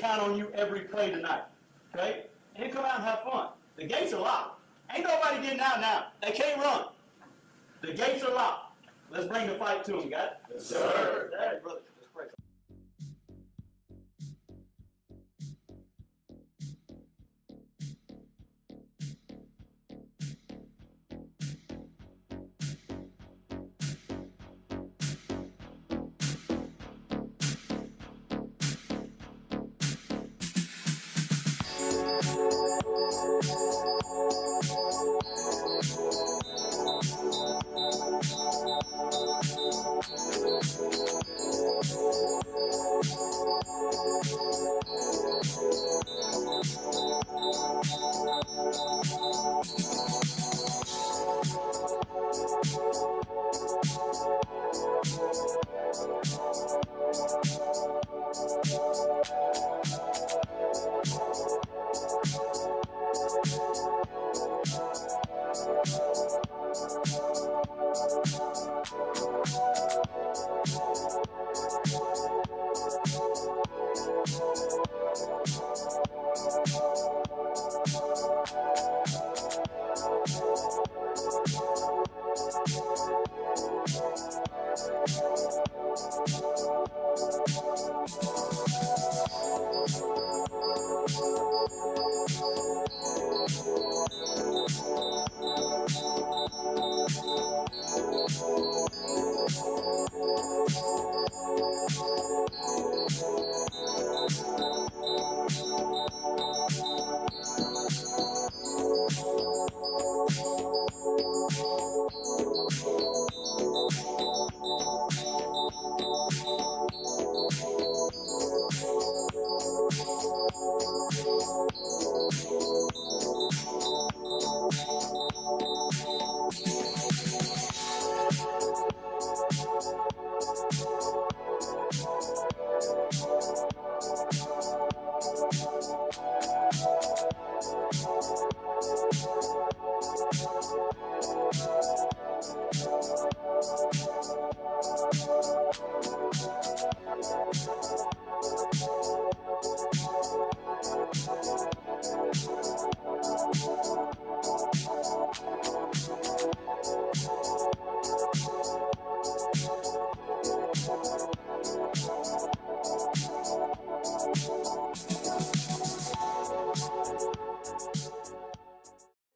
count on you every play tonight, okay? And then come out and have fun. The gates are locked. Ain't nobody getting out now. They can't run. The gates are locked. Let's bring the fight to them, guys. Yes, sir. All right, brother. Let's pray.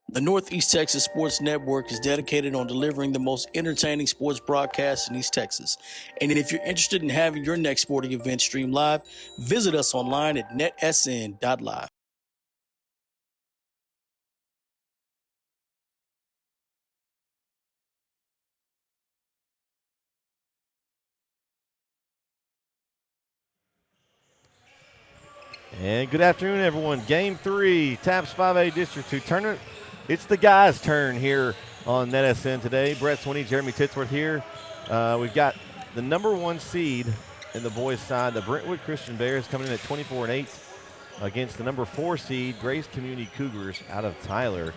The Northeast Texas Sports Network is dedicated on delivering the most entertaining sports broadcasts in East Texas. And if you're interested in having your next sporting event streamed live, visit us online at netsn.live. And good afternoon, everyone. Game 3, TAPPS 5A District 2 tournament. It's the guys' turn here on NetSN today. Brett Swinney, Jeremy Titsworth here. We've got the number 1 seed in the boys' side, the Brentwood Christian Bears, coming in at 24-8 against the number 4 seed, Grace Community Cougars out of Tyler.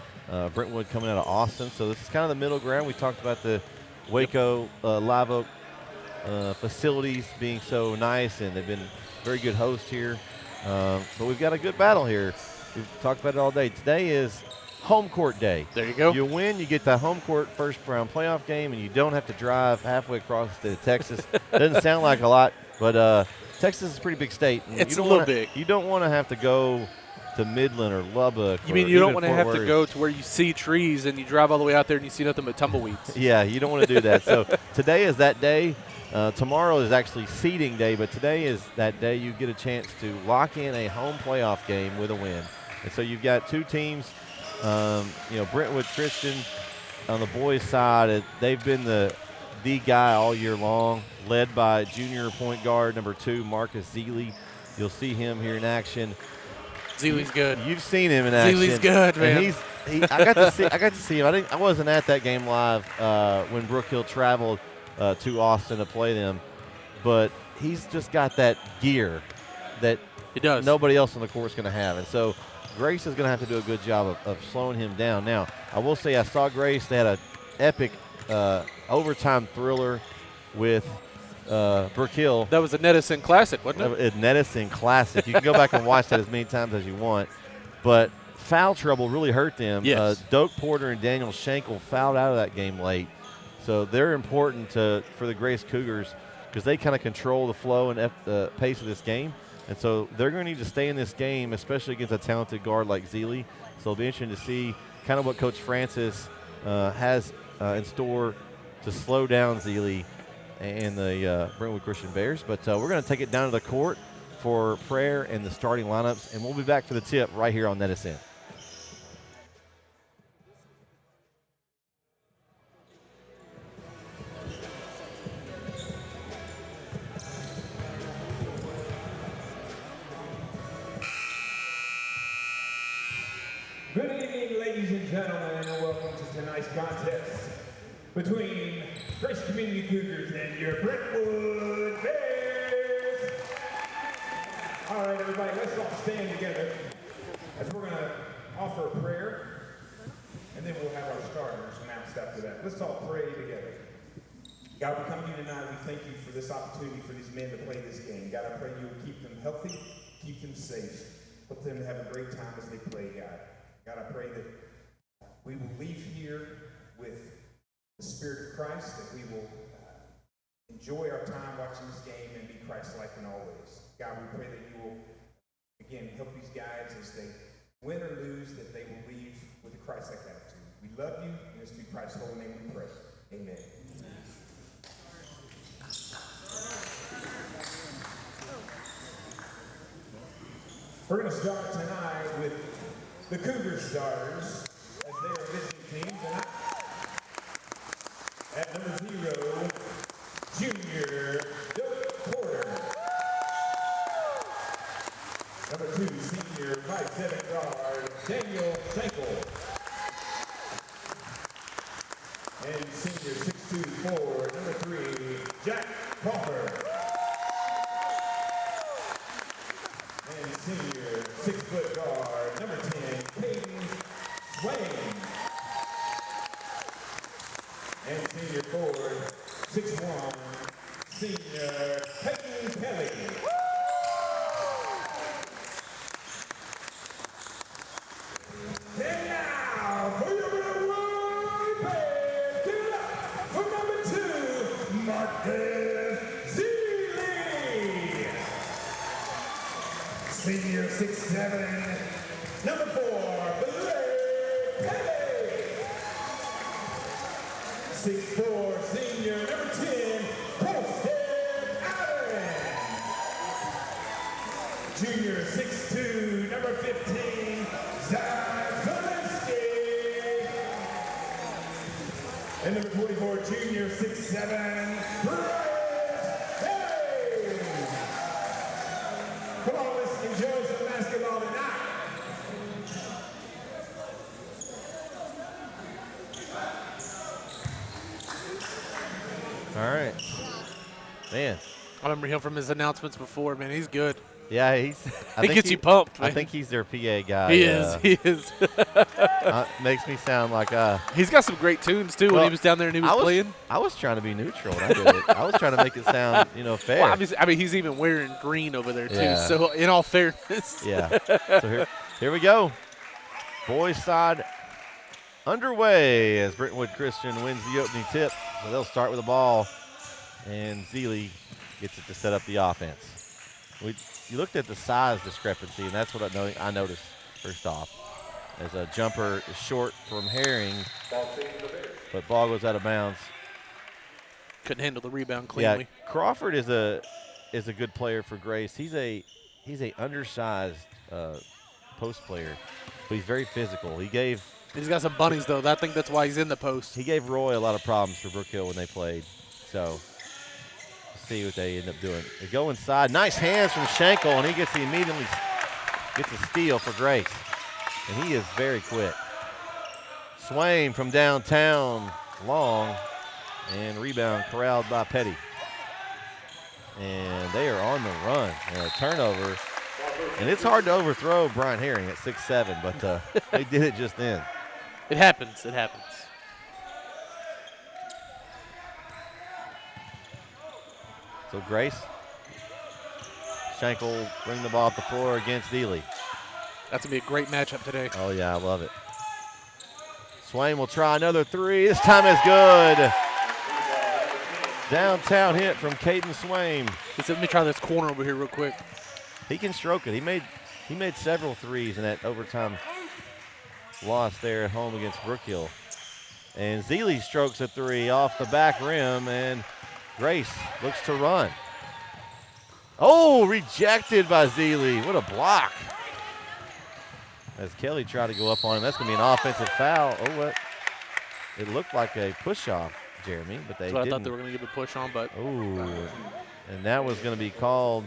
Brentwood coming out of Austin. So this is kind of the middle ground. We talked about the Waco Live Oak facilities being so nice, and they've been very good hosts here. But we've got a good battle here. We've talked about it all day. Today is home court day. There you go. You win, you get the home court first round playoff game, and you don't have to drive halfway across the state of Texas. Doesn't sound like a lot, but Texas is a pretty big state. And it's a little big. You don't want to have to go to Midland or Lubbock. You mean you don't want to have to go to where you see trees and you drive all the way out there and you see nothing but tumbleweeds? Yeah, you don't want to do that. So today is that day. Tomorrow is actually seeding day, but today is that day you get a chance to lock in a home playoff game with a win. And so you've got two teams, Brentwood Christian on the boys' side. They've been the guy all year long, led by junior point guard number 2, Marcus Zeeley. You'll see him here in action. Zeeley's good. You've seen him in action. Zeeley's good, man. And I got to see him. I wasn't at that game live when Brook Hill traveled to Austin to play them, but he's just got that gear that nobody else on the court is going to have. And so Grace is going to have to do a good job of slowing him down. Now, I will say I saw Grace. They had an epic overtime thriller with Brook Hill. That was a Nedison Classic, wasn't it? Nedison Classic. You can go back and watch that as many times as you want. But foul trouble really hurt them. Yes. Doak Porter and Daniel Schenkel fouled out of that game late. So they're important for the Grace Cougars because they kind of control the flow and the pace of this game. And so they're going to need to stay in this game, especially against a talented guard like Zealy. So it'll be interesting to see kind of what Coach Francis has in store to slow down Zealy and the Brentwood Christian Bears. But we're going to take it down to the court for prayer and the starting lineups, and we'll be back for the tip right here on Nedison. Good evening, ladies and gentlemen, and welcome to tonight's contest between Grace Community Cougars and your Brentwood Bears. All right, everybody, let's all stand together as we're going to offer a prayer, and then we'll have our starters announced after that. Let's all pray together. God, we come to you tonight. We thank you for this opportunity for these men to play this game. God, I pray you will keep them healthy, keep them safe, help them to have a great time as they play, God. God, I pray that we will leave here with the Spirit of Christ, that we will enjoy our time watching this game and be Christ-like in all ways. God, we pray that you will, again, help these guys as they win or lose, that they will leave with a Christ-like attitude. We love you, and it's through Christ's holy name we pray. Amen. We're going to start tonight with the Cougar starters as they are visiting teams tonight. At number 0, junior Doak Porter. Number 2, senior 5'7" guard Daniel Schenkel. And senior 6'2" forward number 3, Jack Crawford. And senior 6' guard number 10, Peyton Swain. And senior forward 6'1", senior Peyton Kelly. And now for your Brentwood Bears, give it up for number 2, Marcus Zealy. Senior 6'7", number 4, Blake Kelly. 6'4", senior number 10, Poston Allen. Junior 6'2", number 15, Zach Zaleski. And number 44, junior 6'7", Bryce Hayes. Come on, let's enjoy some basketball tonight. All right. Man. I remember him from his announcements before, man. He's good. Yeah, He gets you pumped, man. I think he's their PA guy. He is. Makes me sound like He's got some great tunes, too, when he was down there and he was playing. I was trying to be neutral when I did it. I was trying to make it sound, fair. Well, I mean, he's even wearing green over there, too. Yeah. So, in all fairness. Yeah. So here we go. Boys side underway as Brentwood Christian wins the opening tip. So they'll start with the ball, and Zealy gets it to set up the offense. You looked at the size discrepancy, and that's what I noticed first off. As a jumper is short from Herring, but ball goes out of bounds. Couldn't handle the rebound cleanly. Yeah, Crawford is a good player for Grace. He's a undersized post player, but he's very physical. He's got some bunnies, though. I think that's why he's in the post. He gave Roy a lot of problems for Brook Hill when they played. So let's see what they end up doing. They go inside. Nice hands from Schenkel, and he immediately gets a steal for Grace. And he is very quick. Swain from downtown, long, and rebound corralled by Petty. And they are on the run. And a turnover. And it's hard to overthrow Brian Herring at 6'7", but they did it just then. It happens. It happens. So Grace. Schenkel bring the ball up the floor against Ely. That's going to be a great matchup today. Oh, yeah, I love it. Swain will try another three. This time is good. Downtown hit from Caden Swain. He said, let me try this corner over here real quick. He can stroke it. He made several threes in that overtime loss there at home against Brookhill. And Zeeley strokes a three off the back rim, and Grace looks to run. Oh, rejected by Zeeley. What a block. As Kelly tried to go up on him. That's going to be an offensive foul. Oh, what? It looked like a push-off, Jeremy, but they didn't. I thought they were going to give a push on, but. Oh, and that was going to be called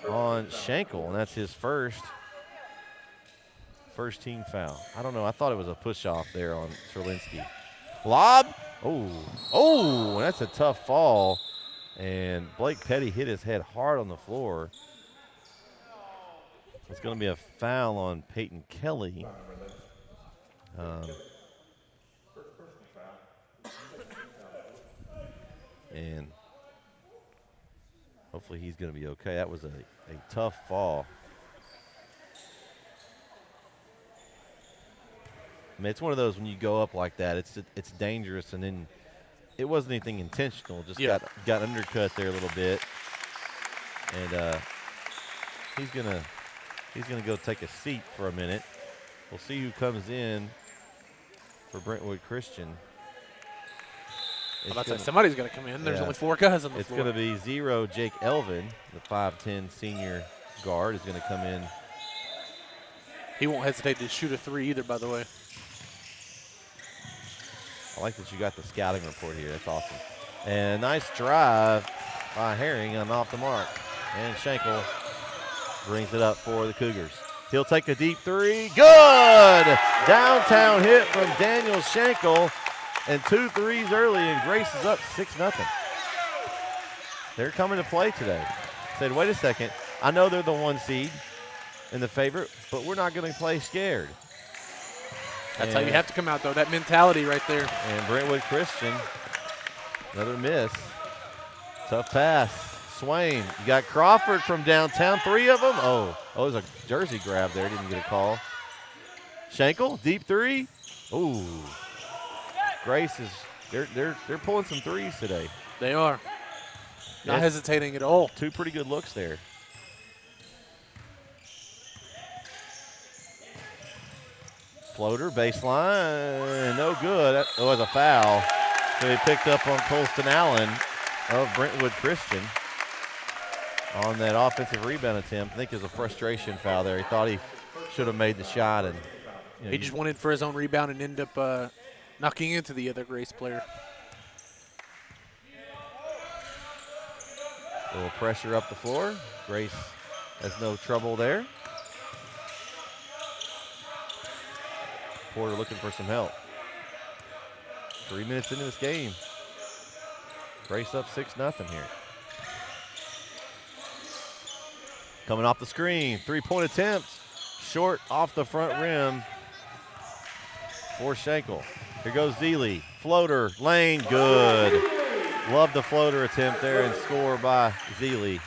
on Schenkel, and that's his first team foul. I don't know. I thought it was a push-off there on Terlinski. Lob. Oh, that's a tough fall. And Blake Petty hit his head hard on the floor. It's going to be a foul on Peyton Kelly. And hopefully he's going to be okay. That was a tough fall. I mean, it's one of those when you go up like that, it's dangerous, and then it wasn't anything intentional. Just got undercut there a little bit, and he's gonna go take a seat for a minute. We'll see who comes in for Brentwood Christian. Somebody's gonna come in. There's only 4 guys on the floor. It's gonna be 0 Jake Elvin, the 5'10" senior guard, is gonna come in. He won't hesitate to shoot a 3 either, by the way. I like that you got the scouting report here. That's awesome. And a nice drive by Herring on off the mark. And Schenkel brings it up for the Cougars. He'll take a deep 3. Good! Downtown hit from Daniel Schenkel. And 2 threes early, and Grace is up 6-0. They're coming to play today. Said, wait a second. I know they're the 1 seed and the favorite, but we're not going to play scared. That's how you have to come out, though. That mentality right there. And Brentwood Christian, another miss. Tough pass. Swain. You got Crawford from downtown. 3 of them. Oh, there's a jersey grab there. Didn't get a call. Schenkel, deep 3. Ooh. Grace is they're pulling some threes today. They are. Not hesitating at all. 2 pretty good looks there. Floater, baseline, no good. That was a foul. So he picked up on Colston Allen of Brentwood Christian on that offensive rebound attempt. I think it was a frustration foul there. He thought he should have made the shot, and he just went in for his own rebound and ended up knocking into the other Grace player. A little pressure up the floor. Grace has no trouble there. Porter looking for some help. 3 minutes into this game. Grace up 6-0 here. Coming off the screen, 3-point attempt. Short off the front rim for Schenkel. Here goes Zeeley. Floater, lane, good. Love the floater attempt there and score by Zeeley.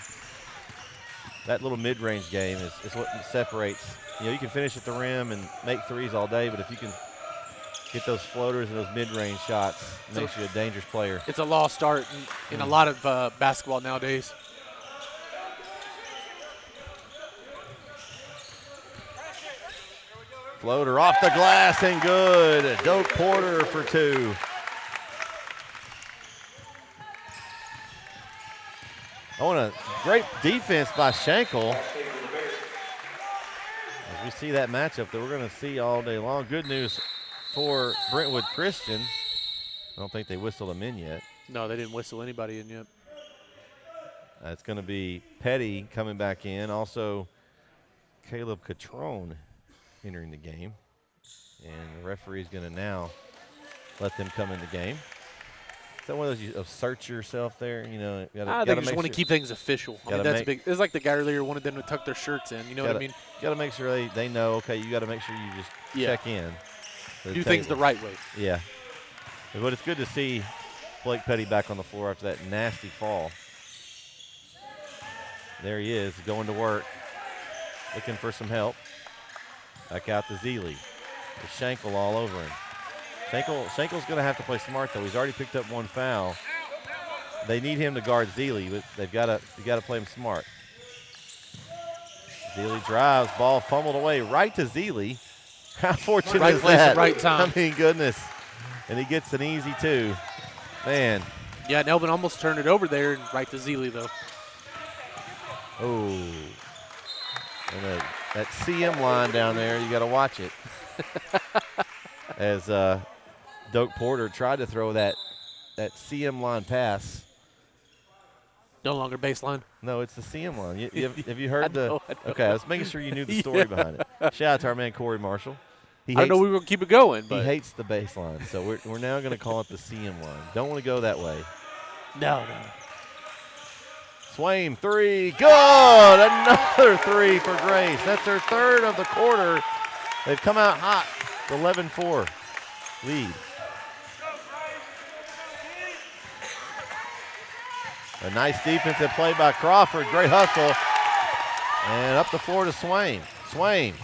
That little mid-range game is what separates. You can finish at the rim and make threes all day, but if you can get those floaters and those mid-range shots, it makes you a dangerous player. It's a lost art in a lot of basketball nowadays. Floater off the glass and good. Doak Porter for 2. A great defense by Schenkel. As we see that matchup that we're going to see all day long. Good news for Brentwood Christian. I don't think they whistled them in yet. No, they didn't whistle anybody in yet. It's going to be Petty coming back in. Also, Caleb Catrone entering the game. And the referee is going to now let them come in the game. Is that one of those you assert yourself there? I think you just want to keep things official. I mean, that's big. It's like the guy earlier wanted them to tuck their shirts in. You know what I mean? Got to make sure they know, okay, you got to make sure you just check in. Do things the right way. Yeah. But it's good to see Blake Petty back on the floor after that nasty fall. There he is, going to work, looking for some help. Back out to Zealy. With Schenkel all over him. Schenkel's going to have to play smart, though. He's already picked up one foul. They need him to guard Zealy, but you got to play him smart. Zealy drives, ball fumbled away right to Zealy. How fortunate right is place that? at right time. I mean, goodness. And he gets an easy two. Man. Yeah, and Elvin almost turned it over there and right to Zealy, though. Oh. And that CM line down there, you got to watch it. As Doak Porter tried to throw that CM line pass. No longer baseline. No, it's the CM line. Have you heard I know. Okay, I was making sure you knew the story behind it. Shout out to our man Corey Marshall. I don't know we were going to keep it going. He hates the baseline, so we're now going to call it the CM line. Don't want to go that way. No. Swain, three, good! Another three for Grace. That's their third of the quarter. They've come out hot. 11-4 lead. A nice defensive play by Crawford. Great hustle. And up the floor to Swain. Swain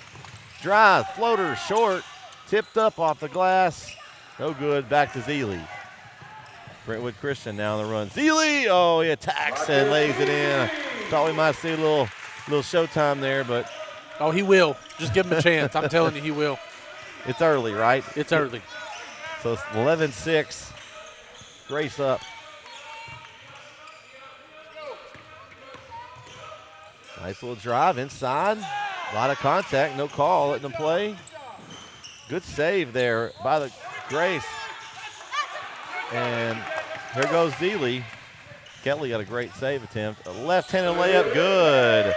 drives, floater, short, tipped up off the glass. No good. Back to Zealy. Brentwood Christian now on the run. Zealy, oh, he attacks and lays it in. Thought we might see a little showtime there, but. Oh, he will. Just give him a chance. I'm telling you, he will. It's early, right? It's early. So it's 11-6. Grace up. Nice little drive inside. A lot of contact, no call, letting them play. Good save there by the Grace. And here goes Zealy. Kelly got a great save attempt. A left-handed layup, good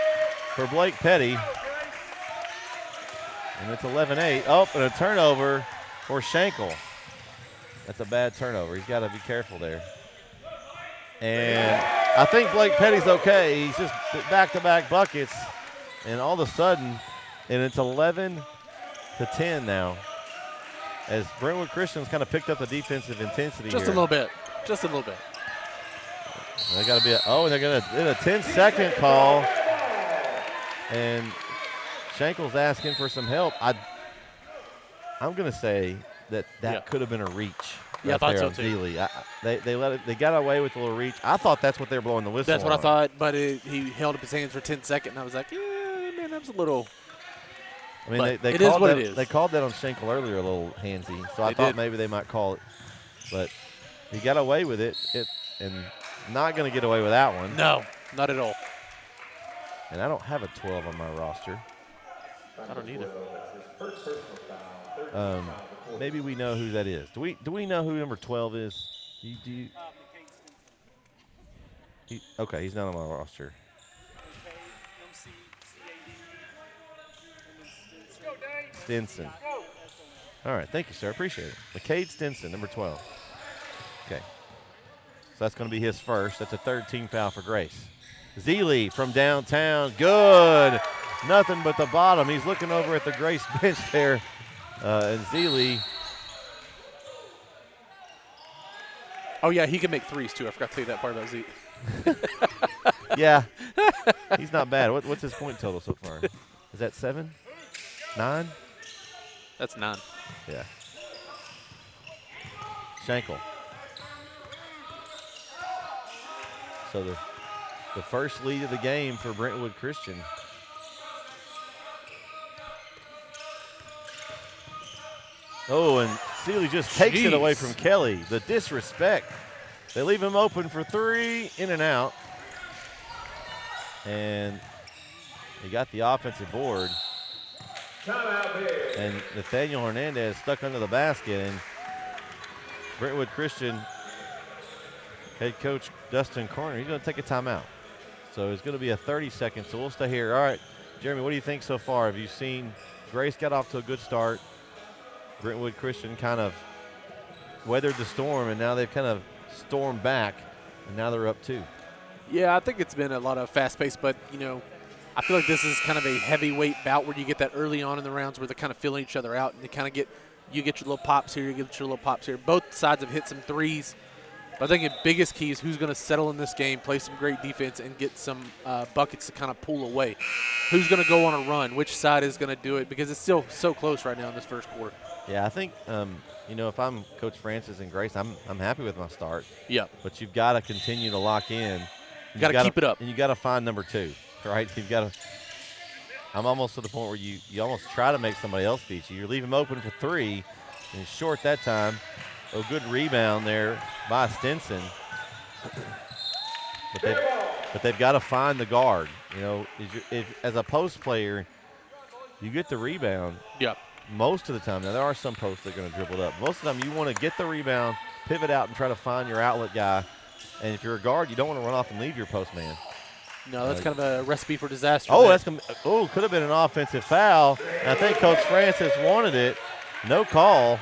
for Blake Petty. And it's 11-8. Oh, and a turnover for Schenkel. That's a bad turnover. He's got to be careful there. And I think Blake Petty's okay. He's just back-to-back buckets. And all of a sudden, and it's 11-10 now. As Brentwood Christian's kind of picked up the defensive intensity Just here. a little bit. Just a little bit. They got to be they're going to in a 10-second call. And Schenkel's asking for some help. I'm going to say that could have been a reach. Yeah, right I thought there so on too. Zealy. They got away with a little reach. I thought that's what they were blowing the whistle That's what on. I thought, but he held up his hands for 10 seconds, and I was like, yeah, man, that was a little. I mean, it is what it is. They called that on Schenkel earlier a little handsy, so I thought maybe they might call it. But he got away with it and not going to get away with that one. No, not at all. And I don't have a 12 on my roster. I don't either. Maybe we know who that is. Do we know who number 12 is? Okay, he's not on my roster. Stinson. All right, thank you, sir. Appreciate it. McCade Stinson, number 12. Okay. So that's going to be his first. That's a third team foul for Grace. Zealy from downtown. Good. Nothing but the bottom. He's looking over at the Grace bench there. And Zealy. Oh, yeah, he can make threes, too. I forgot to tell you that part about Zeke. Yeah. He's not bad. What's his point total so far? Is that 7? 9? That's 9. Yeah. Schenkel. So the first lead of the game for Brentwood Christian. Oh, and Seeley just takes it away from Kelly. The disrespect. They leave him open for three, in and out. And he got the offensive board. And Nathaniel Hernandez stuck under the basket. And Brentwood Christian head coach Dustin Corner, he's going to take a timeout. So it's going to be a 30-second, so we'll stay here. All right, Jeremy, what do you think so far? Have you seen Grace got off to a good start? Brentwood Christian kind of weathered the storm, and now they've kind of stormed back, and now they're up 2. Yeah, I think it's been a lot of fast pace, but, you know, I feel like this is kind of a heavyweight bout where you get that early on in the rounds where they're kind of filling each other out, and they kind of you get your little pops here, you get your little pops here. Both sides have hit some threes, But I think the biggest key is who's going to settle in this game, play some great defense, and get some buckets to kind of pull away. Who's going to go on a run? Which side is going to do it? Because it's still so close right now in this first quarter. Yeah, I think if I'm Coach Francis and Grace, I'm happy with my start. Yeah. But you've got to continue to lock in. You got to keep it up. And you got to find number 2, right? You've got to. I'm almost to the point where you almost try to make somebody else beat you. You leave them open for 3, and short that time. A good rebound there by Stinson. But they've got to find the guard. As a post player, you get the rebound. Yep. Most of the time. Now, there are some posts that are going to dribble it up. Most of the time, you want to get the rebound, pivot out, and try to find your outlet guy. And if you're a guard, you don't want to run off and leave your post man. No, that's kind of a recipe for disaster. Could have been an offensive foul. And I think Coach Francis wanted it. No call.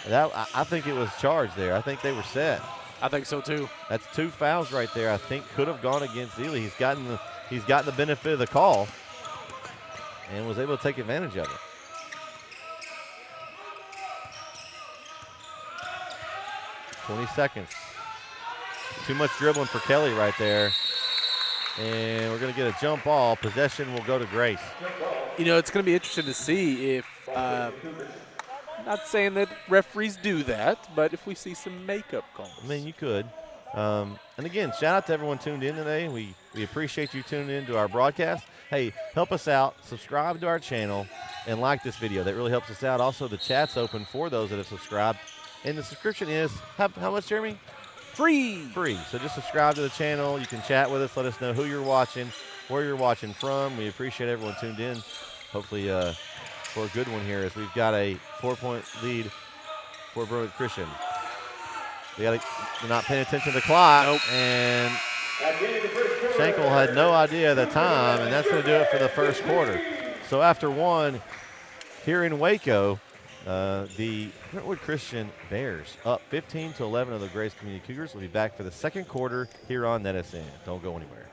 I think it was charged there. I think they were set. I think so too. That's 2 fouls right there. I think could have gone against Ely. He's gotten the benefit of the call and was able to take advantage of it. "20 seconds. Too much dribbling for Kelly right there. And we're going to get a jump ball. Possession will go to Grace. It's going to be interesting to see if not saying that referees do that, but if we see some makeup calls. I mean, you could. And again, shout out to everyone tuned in today. We appreciate you tuning in to our broadcast. Hey, help us out. Subscribe to our channel and like this video. That really helps us out. Also, the chat's open for those that have subscribed. And the subscription is, how much, Jeremy? Free. So just subscribe to the channel. You can chat with us. Let us know who you're watching, where you're watching from. We appreciate everyone tuned in. Hopefully for a good one here, as we've got a 4-point lead for Brentwood Christian. They're not paying attention to the clock. Nope. And Schenkel had no idea of the time, and that's going to do it for the first quarter. So after one here in Waco, the Brentwood Christian Bears up 15-11 of the Grace Community Cougars. Will be back for the second quarter here on NetSN. Don't go anywhere.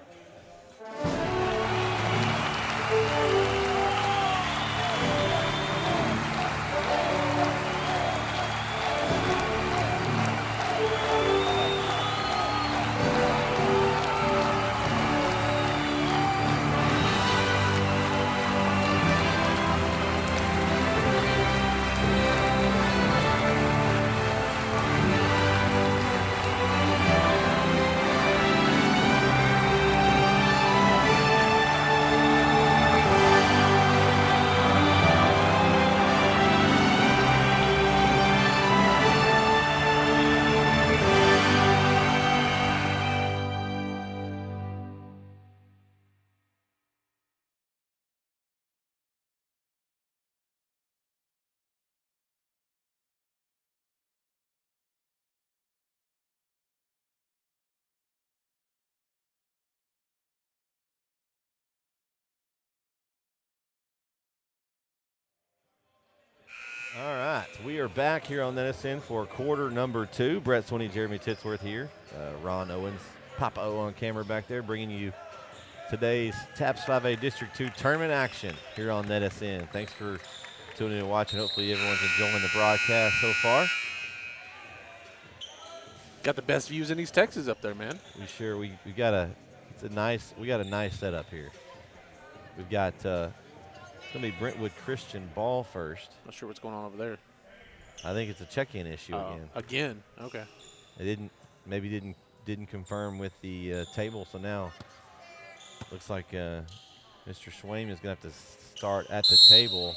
All right, we are back here on NetSN for quarter number 2. Brett Swinney, Jeremy Titsworth here. Ron Owens, Papa O on camera back there, bringing you today's TAPPS 5A District 2 tournament action here on NetSN. Thanks for tuning in and watching. Hopefully everyone's enjoying the broadcast so far. Got the best views in East Texas up there, man. We got a nice setup here. We've got it's going to be Brentwood Christian ball first. Not sure what's going on over there. I think it's a check-in issue again. Again? Okay. They didn't confirm with the table, so now looks like Mr. Schwame is going to have to start at the table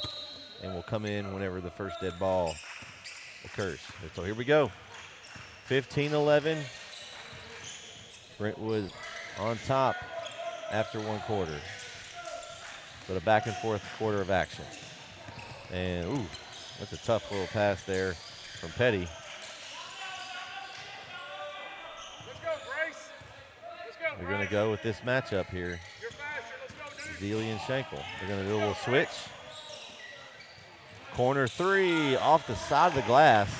and will come in whenever the first dead ball occurs. So here we go. 15-11. Brentwood on top after one quarter. But a back-and-forth quarter of action. And, ooh, that's a tough little pass there from Petty. Let's go, Grace. Let's go. They're going to go with this matchup here. You're faster. Let's go. Zealy and Schenkel. They're going to do a little switch. Corner three off the side of the glass.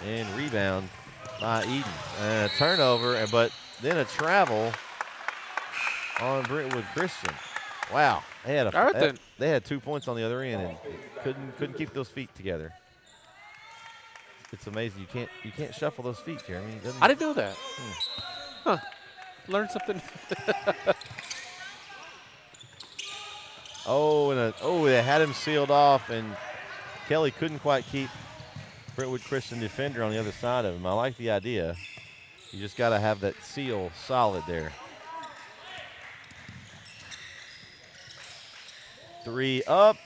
And rebound by Edens. And a turnover, but then a travel on Brentwood Christian. Wow, they had 2 points on the other end and couldn't keep those feet together. it's amazing you can't shuffle those feet, Jeremy. I didn't know that. Huh. Learned something. They had him sealed off, and Kelly couldn't quite keep Brentwood Christian defender on the other side of him. I like the idea. You just got to have that seal solid there. 3 up,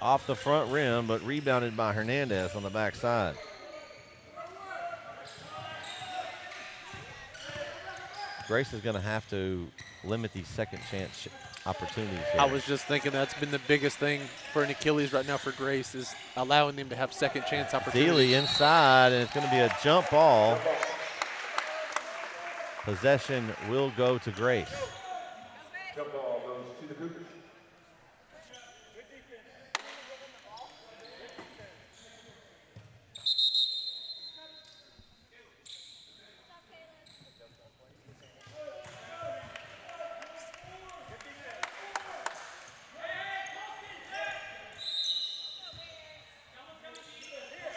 off the front rim, but rebounded by Hernandez on the backside. Grace is going to have to limit these second chance opportunities here. I was just thinking that's been the biggest thing for an Achilles right now for Grace is allowing them to have second chance opportunities. Thiele inside, and it's going to be a jump ball. Possession will go to Grace. Jump ball goes to the Cougars.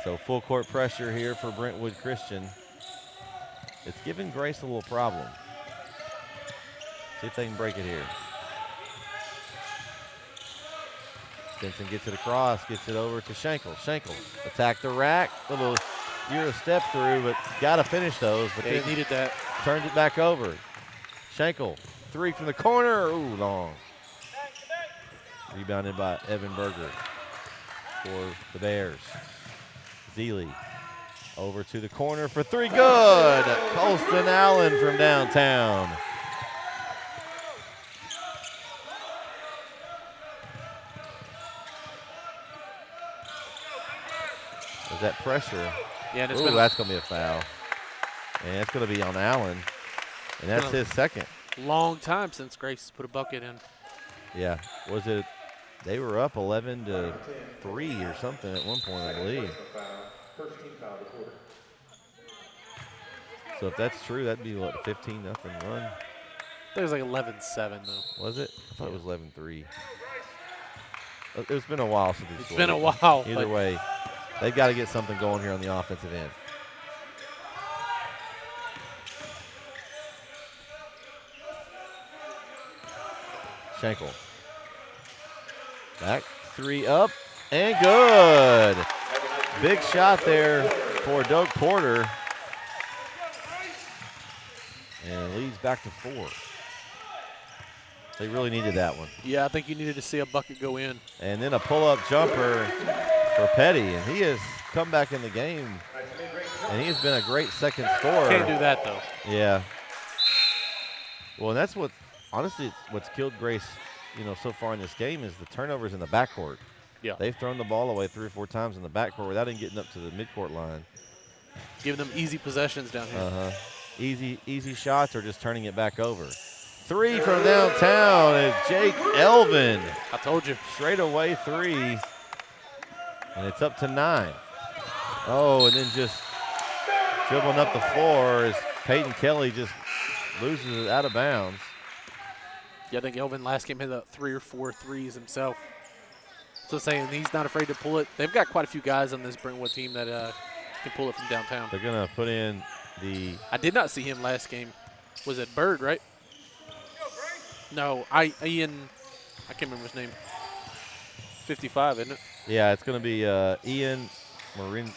So full court pressure here for Brentwood Christian. It's giving Grace a little problem. See if they can break it here. Stinson gets it across, gets it over to Schenkel. Schenkel attack the rack. Little Euro step through, but got to finish those. But They needed that. turns it back over. Schenkel, 3 from the corner. Ooh, long. Rebounded by Evan Berger for the Bears. Zeeley over to the corner for 3. Good. Colston Allen from downtown. Is that pressure? Yeah, and it's Ooh, been that's going to be a foul. And it's going to be on Allen. And that's his second. a long time since Grace put a bucket in. Yeah. Was it? They were up 11-3 or something at one point, I believe. First team foul of the quarter. So if that's true, that'd be what, 15-0 run? I think it was like 11-7 though. Was it? I thought it was 11-3. It's been a while since It's been a while. Either way, they've got to get something going here on the offensive end. Schenkel. Back 3 up and good. Big shot there for Doug Porter. And leads back to 4. They really needed that one. Yeah, I think you needed to see a bucket go in. And then a pull-up jumper for Petty, and he has come back in the game, and he has been a great second scorer. Can't do that though. Yeah. Well, and that's what, honestly, what's killed Grace, so far in this game is the turnovers in the backcourt. Yeah. They've thrown the ball away 3 or 4 times in the backcourt without even getting up to the midcourt line. Giving them easy possessions down here. Easy shots or just turning it back over. 3 from downtown, and Jake Elvin. I told you. Straight away 3, and it's up to 9. Oh, and then just dribbling up the floor as Peyton Kelly just loses it out of bounds. Yeah, I think Elvin last game hit 3 or 4 threes himself. So saying he's not afraid to pull it. They've got quite a few guys on this Brentwood team that can pull it from downtown. They're going to put in the – I did not see him last game. Was it Bird, right? No, Ian, I can't remember his name. 55, isn't it? Yeah, it's going to be Ian Marinzi.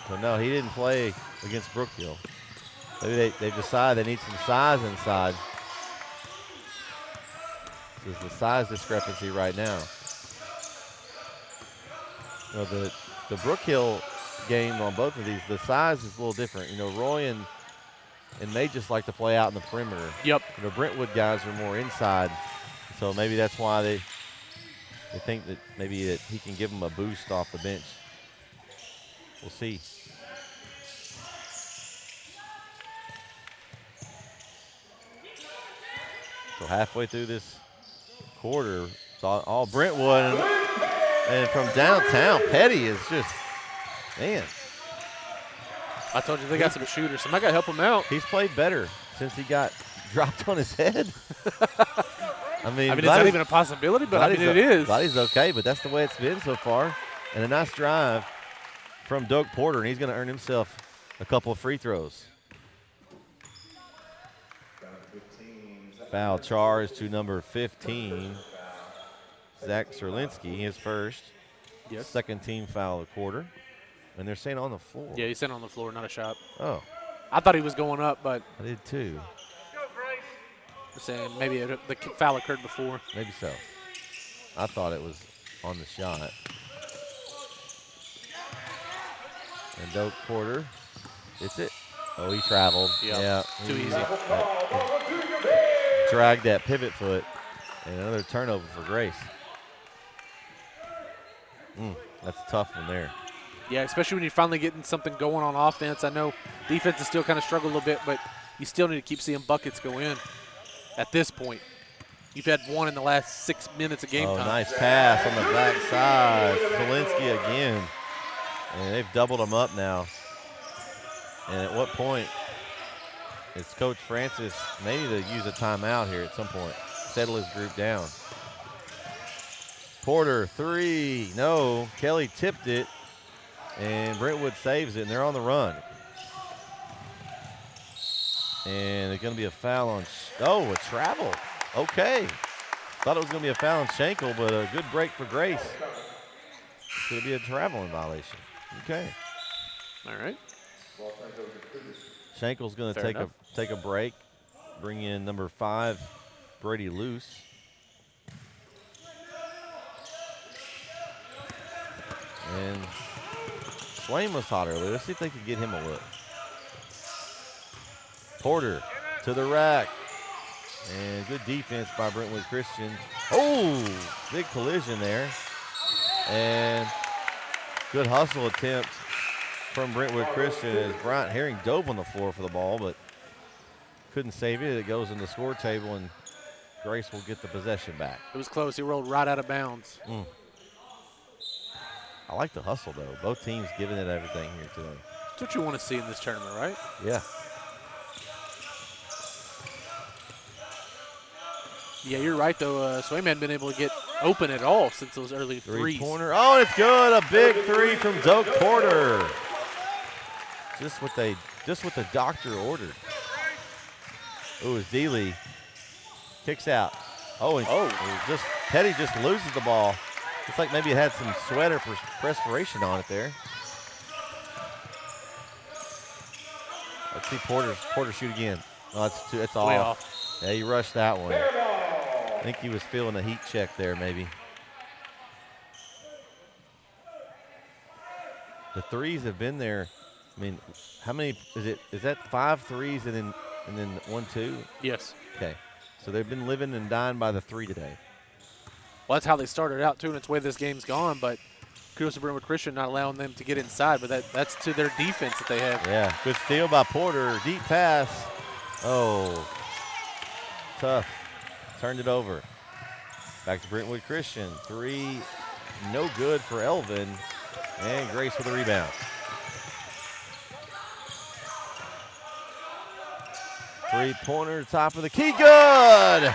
So, no, he didn't play against Brookfield. Maybe they decided they need some size inside. There's the size discrepancy right now. The Brookhill game on both of these, the size is a little different. Roy and they just like to play out in the perimeter. Yep. Brentwood guys are more inside, so maybe that's why they think that maybe that he can give them a boost off the bench. We'll see. So halfway through this quarter, it's all Brentwood, and from downtown, Petty is just, man. I told you they got some shooters. Somebody got to help him out. He's played better since he got dropped on his head. I mean, it's not even a possibility, but I mean, it is. Body's okay, but that's the way it's been so far. And a nice drive from Doak Porter, and he's going to earn himself a couple of free throws. Foul charge to number 15, Zach Serlinski, his first. Yes. Second team foul of the quarter. And they're saying on the floor. Yeah, he's sitting on the floor, not a shot. Oh, I thought he was going up, but I did too. I'm saying maybe the foul occurred before. Maybe so. I thought it was on the shot. And Doak Porter gets it. Oh, he traveled. Yep. Yeah. Too easy. Dragged that pivot foot. And another turnover for Grace. That's a tough one there. Yeah, especially when you're finally getting something going on offense. I know defense is still kind of struggling a little bit, but you still need to keep seeing buckets go in at this point. You've had one in the last 6 minutes of game time. Nice pass on the backside. Zielinski again. And they've doubled him up now. And at what point is Coach Francis maybe to use a timeout here at some point? Settle his group down. Porter, three. No. Kelly tipped it. And Brentwood saves it, and they're on the run. And it's going to be a foul on a travel. Okay. Thought it was going to be a foul on Schenkel, but a good break for Grace. It's going to be a traveling violation. Okay. All right. Schenkel's going to take a break, bring in number 5, Brady Luce. And Swain was hot earlier. Let's see if they can get him a look. Porter to the rack. And good defense by Brentwood Christian. Oh, big collision there. And good hustle attempt from Brentwood Christian as Bryant Herring dove on the floor for the ball, but couldn't save it. It goes in the score table, and Grace will get the possession back. It was close. He rolled right out of bounds. I like the hustle, though. Both teams giving it everything here today. That's what you want to see in this tournament, right? Yeah. Yeah, you're right, though. Swain hadn't been able to get open at all since those early threes. Three-pointer. Oh, it's good. A big three from Doak Porter. Just what the doctor ordered. Ooh, Zeeley kicks out. Petty just loses the ball. Looks like maybe it had some sweat or perspiration on it there. Let's see Porter shoot again. Oh, it's off. Way off. Yeah, he rushed that one. I think he was feeling a heat check there, maybe. The threes have been there. I mean, how many is it? Is that 5 threes and then 1, 2? Yes. Okay. So they've been living and dying by the 3 today. Well, that's how they started out, too, and it's the way this game's gone. But kudos to Brentwood Christian not allowing them to get inside, but that's to their defense that they have. Yeah, good steal by Porter. Deep pass. Oh, tough. Turned it over. Back to Brentwood Christian. 3, no good for Elvin. And Grace with a rebound. Three-pointer, top of the key, good!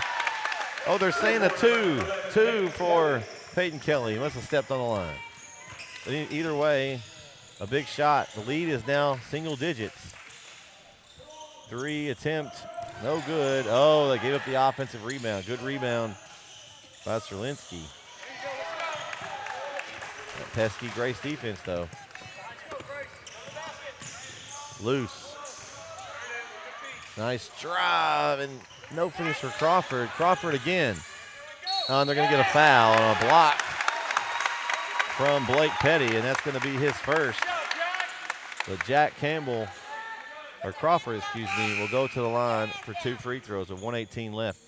Oh, they're saying a 2. 2 for Peyton Kelly. He must have stepped on the line. But either way, a big shot. The lead is now single digits. 3 attempt, no good. Oh, they gave up the offensive rebound. Good rebound by Serlinski. That pesky Grace defense, though. Loose. Nice drive, and no finish for Crawford. Crawford again. And they're going to get a foul on a block from Blake Petty, and that's going to be his first. So Jack Campbell, or Crawford, excuse me, will go to the line for 2 free throws with 1:18 left.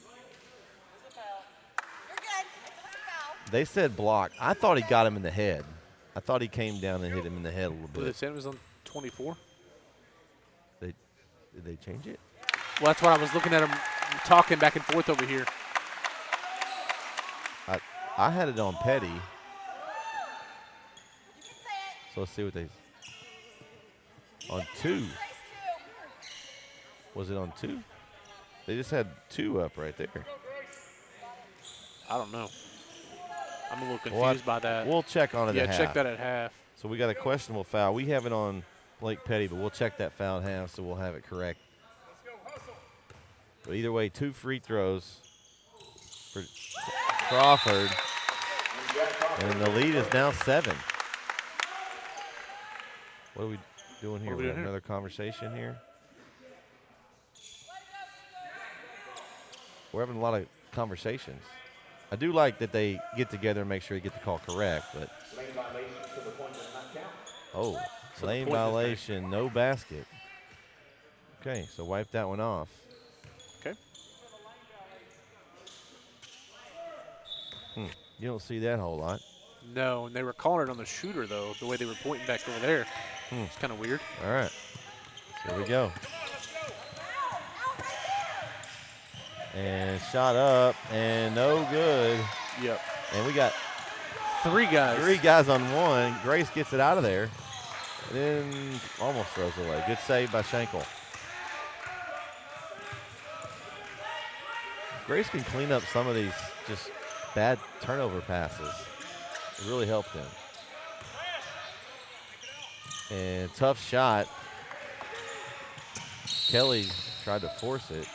They said block. I thought he got him in the head. I thought he came down and hit him in the head a little bit. They said it was on 24. Did they change it? Well, that's what I was looking at him talking back and forth over here. I had it on Petty. So let's see what they. On 2. Was it on 2? They just had 2 up right there. I don't know. I'm a little confused by that. We'll check on it at half. Yeah, check that at half. So we got a questionable foul. We have it on Blake Petty, but we'll check that foul at half, so we'll have it correct. But either way, 2 free throws for Crawford. And the lead is now 7. What are we doing here? We have another conversation here. We're having a lot of conversations. I do like that they get together and make sure they get the call correct, but lane violation, no basket. Okay, so wipe that one off. Okay. You don't see that a whole lot. No, and they were calling it on the shooter, though, the way they were pointing back over there. It's kind of weird. All right. Here we go. And shot up, and no good. Yep. And we got 3 guys. 3 guys on one. Grace gets it out of there. And then almost throws it away. Good save by Schenkel. Grace can clean up some of these just bad turnover passes. It really helped him. And tough shot. Kelly tried to force it.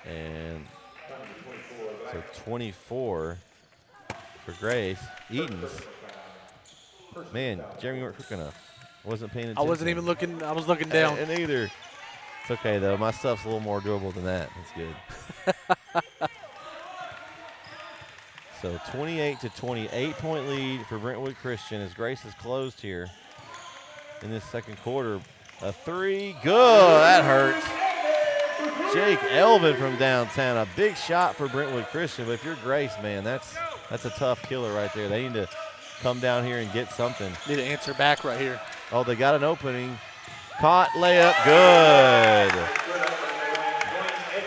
And so 24 for Grace. Edens. Man, Jeremy, you weren't quick enough. Wasn't paying attention. I wasn't even looking. I was looking down. And either. It's okay, though. My stuff's a little more durable than that. That's good. So 28-20, 8-point lead for Brentwood Christian as Grace is closed here in this second quarter. A 3, good. That hurts. Jake Elvin from downtown. A big shot for Brentwood Christian, but if you're Grace, man, that's a tough killer right there. They need to come down here and get something. Need to answer back right here. Oh, they got an opening. Caught, layup, good.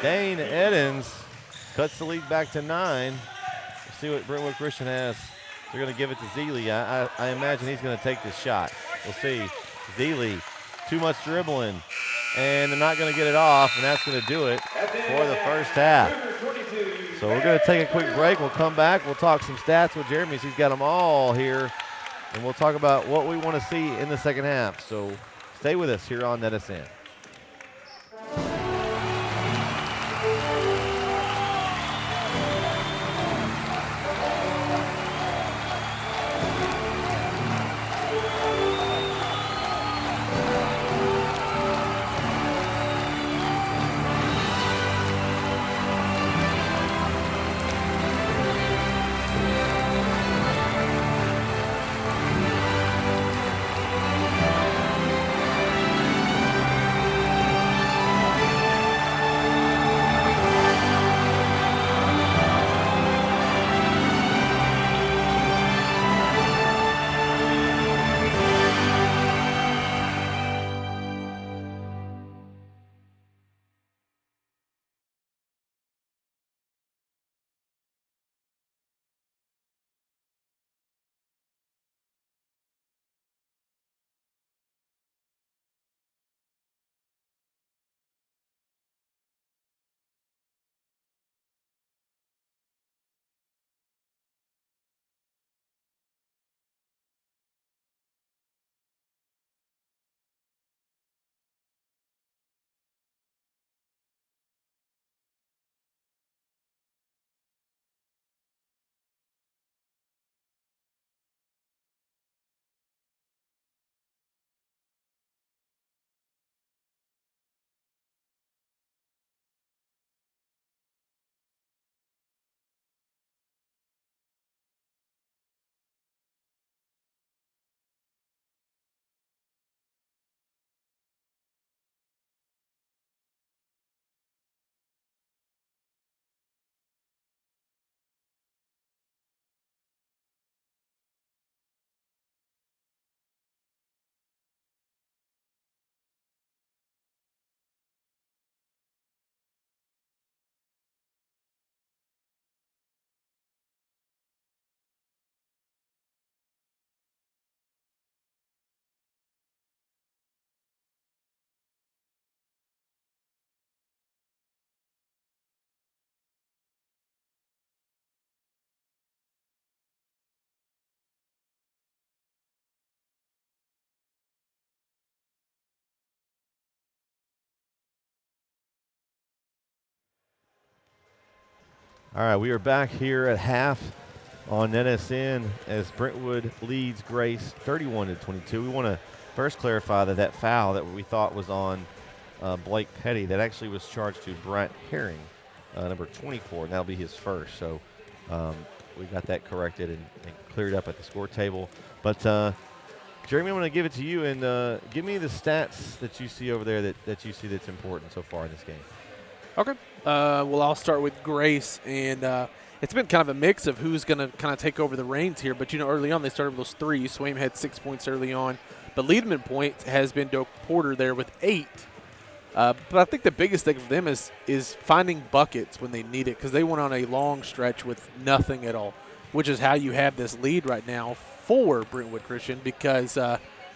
Dane Edens cuts the lead back to 9. Let's see what Brentwood Christian has. They're going to give it to Zeeley. I imagine he's going to take this shot. We'll see. Zeeley, too much dribbling. And they're not going to get it off, and that's going to do it for the first half. So we're going to take a quick break. We'll come back. We'll talk some stats with Jeremy. He's got them all here. And we'll talk about what we want to see in the second half. So stay with us here on NetSN. All right, we are back here at half on NSN as Brentwood leads Grace 31-22. We want to first clarify that foul that we thought was on Blake Petty, that actually was charged to Bryant Herring, number 24, and that'll be his first. So we got that corrected and cleared up at the score table. But Jeremy, I'm going to give it to you, and give me the stats that you see over there that you see that's important so far in this game. Okay. Well, I'll start with Grace, and it's been kind of a mix of who's going to kind of take over the reins here. But, early on they started with those 3. Swaim had 6 points early on. But leading in points has been Doak Porter there with 8. But I think the biggest thing for them is finding buckets when they need it, because they went on a long stretch with nothing at all, which is how you have this lead right now for Brentwood Christian, because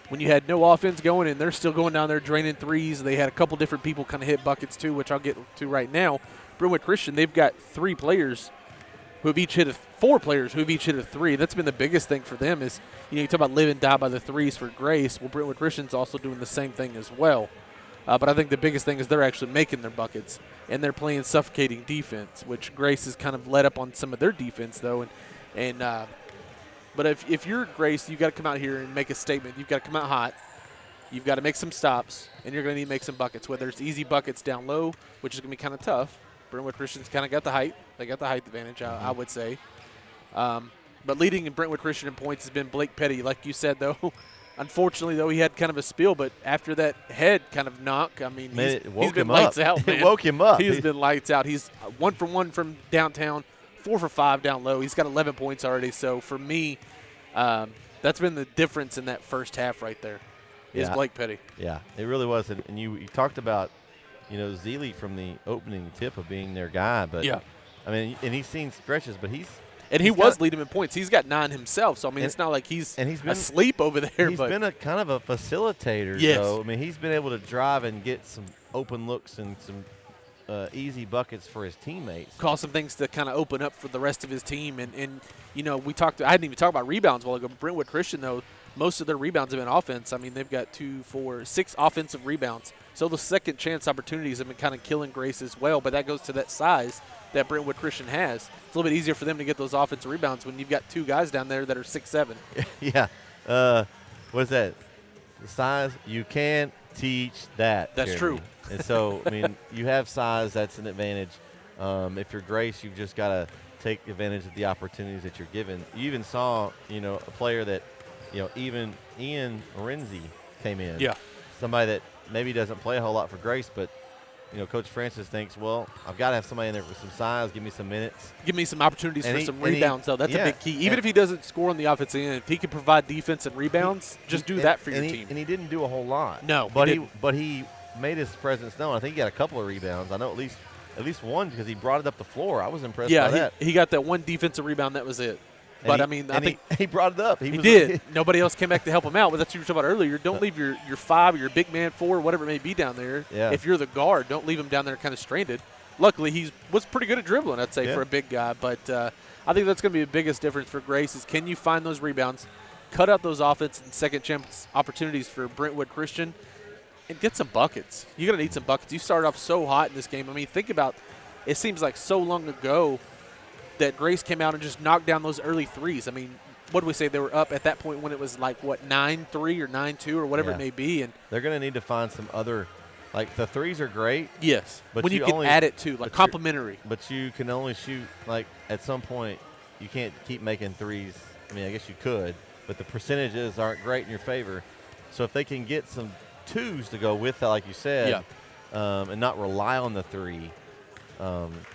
when you had no offense going and they're still going down there draining threes, they had a couple different people kind of hit buckets too, which I'll get to right now. Brentwood Christian, they've got 4 players who have each hit a 3. That's been the biggest thing for them is, you talk about live and die by the threes for Grace. Well, Brentwood Christian's also doing the same thing as well. But I think the biggest thing is they're actually making their buckets, and they're playing suffocating defense, which Grace has kind of let up on some of their defense, though. But if you're Grace, you've got to come out here and make a statement. You've got to come out hot. You've got to make some stops, and you're going to need to make some buckets, whether it's easy buckets down low, which is going to be kind of tough. Brentwood Christian's kind of got the height. They got the height advantage, I would say. But leading in Brentwood Christian in points has been Blake Petty. Like you said, though, unfortunately, though, he had kind of a spill, but after that head kind of knock, I mean, he's been lights out, man. It woke him up. He's been lights out. He's 1 for 1 from downtown, 4 for 5 down low. He's got 11 points already. So for me, that's been the difference in that first half right there is Blake Petty. Yeah, it really was. And you talked about, Zeeley from the opening tip of being their guy. But, I mean, and he's seen stretches, but he was leading in points. He's got 9 himself. So, I mean, it's not like he's been asleep over there. He's been a kind of a facilitator, though. I mean, he's been able to drive and get some open looks and some easy buckets for his teammates. Call some things to kind of open up for the rest of his team. And I hadn't even talked about rebounds a while ago. Brentwood Christian, though, most of their rebounds have been offense. I mean, they've got 2, 4, 6 offensive rebounds. So the second chance opportunities have been kind of killing Grace as well, but that goes to that size that Brentwood Christian has. It's a little bit easier for them to get those offensive rebounds when you've got 2 guys down there that are 6'7". Yeah. What is that? The size? You can't teach that. That's Jeremy. true. And so, I mean, you have size. That's an advantage. If you're Grace, you've just got to take advantage of the opportunities that you're given. You even saw, a player that, even Ian Renzi came in. Yeah. Somebody that maybe doesn't play a whole lot for Grace, but Coach Francis thinks, well, I've got to have somebody in there with some size, give me some minutes. Give me some opportunities for some rebounds, though. That's a big key. Even if he doesn't score on the offensive end, if he can provide defense and rebounds, just do that for your team. And he didn't do a whole lot. No, but he made his presence known. I think he got a couple of rebounds. I know at least one because he brought it up the floor. I was impressed by that. He got that one defensive rebound. That was it. But, I think he brought it up. He did. Nobody else came back to help him out. But that's what you were talking about earlier. Don't leave your 5 or your big man 4, whatever it may be down there. Yeah. If you're the guard, don't leave him down there kind of stranded. Luckily, he was pretty good at dribbling, I'd say, for a big guy. But I think that's going to be the biggest difference for Grace is can you find those rebounds, cut out those offense and second chance opportunities for Brentwood Christian, and get some buckets. You're going to need some buckets. You started off so hot in this game. I mean, think about it seems like so long ago that Grace came out and just knocked down those early threes. I mean, what did we say? They were up at that point when it was like, 9-3 or 9-2 or whatever it may be. And they're going to need to find some other – like the threes are great. Yes, but when you can add it too, like complementary. But you can only shoot – like at some point you can't keep making threes. I mean, I guess you could, but the percentages aren't great in your favor. So if they can get some twos to go with that, like you said, and not rely on the 3 –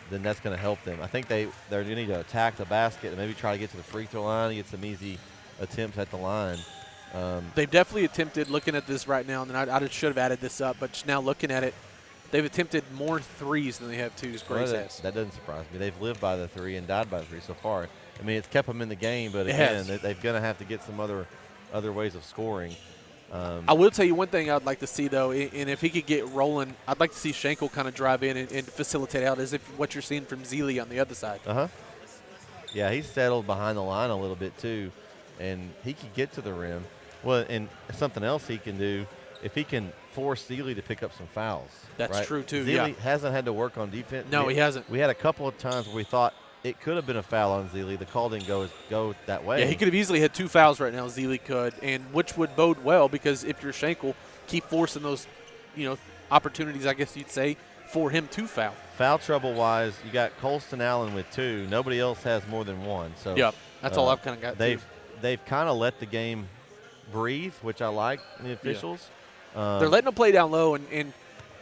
then that's going to help them. I think they're going to need to attack the basket and maybe try to get to the free throw line and get some easy attempts at the line. They've definitely attempted, looking at this right now, and I should have added this up, but just now looking at it, they've attempted more threes than they have twos. Grace has. That doesn't surprise me. They've lived by the 3 and died by the 3 so far. I mean, it's kept them in the game, but again, they're going to have to get some other ways of scoring. I will tell you one thing I'd like to see, though, and if he could get rolling, I'd like to see Schenkel kind of drive in and facilitate out as if what you're seeing from Zeeley on the other side. Yeah, he's settled behind the line a little bit too, and he can get to the rim. Well, and something else he can do, if he can force Zeeley to pick up some fouls. That's true, too, Zeeley hasn't had to work on defense. No, he hasn't. We had a couple of times where we thought it could have been a foul on Zealy. The call didn't go that way. Yeah, he could have easily had 2 fouls right now, Zealy could, and which would bode well because if you're Schenkel, keep forcing those, opportunities, I guess you'd say, for him to foul. Foul trouble-wise, you got Colston Allen with 2. Nobody else has more than 1. So Yep, that's all I've kind of got. They've kind of let the game breathe, which I like in the officials. Yeah. They're letting them play down low, and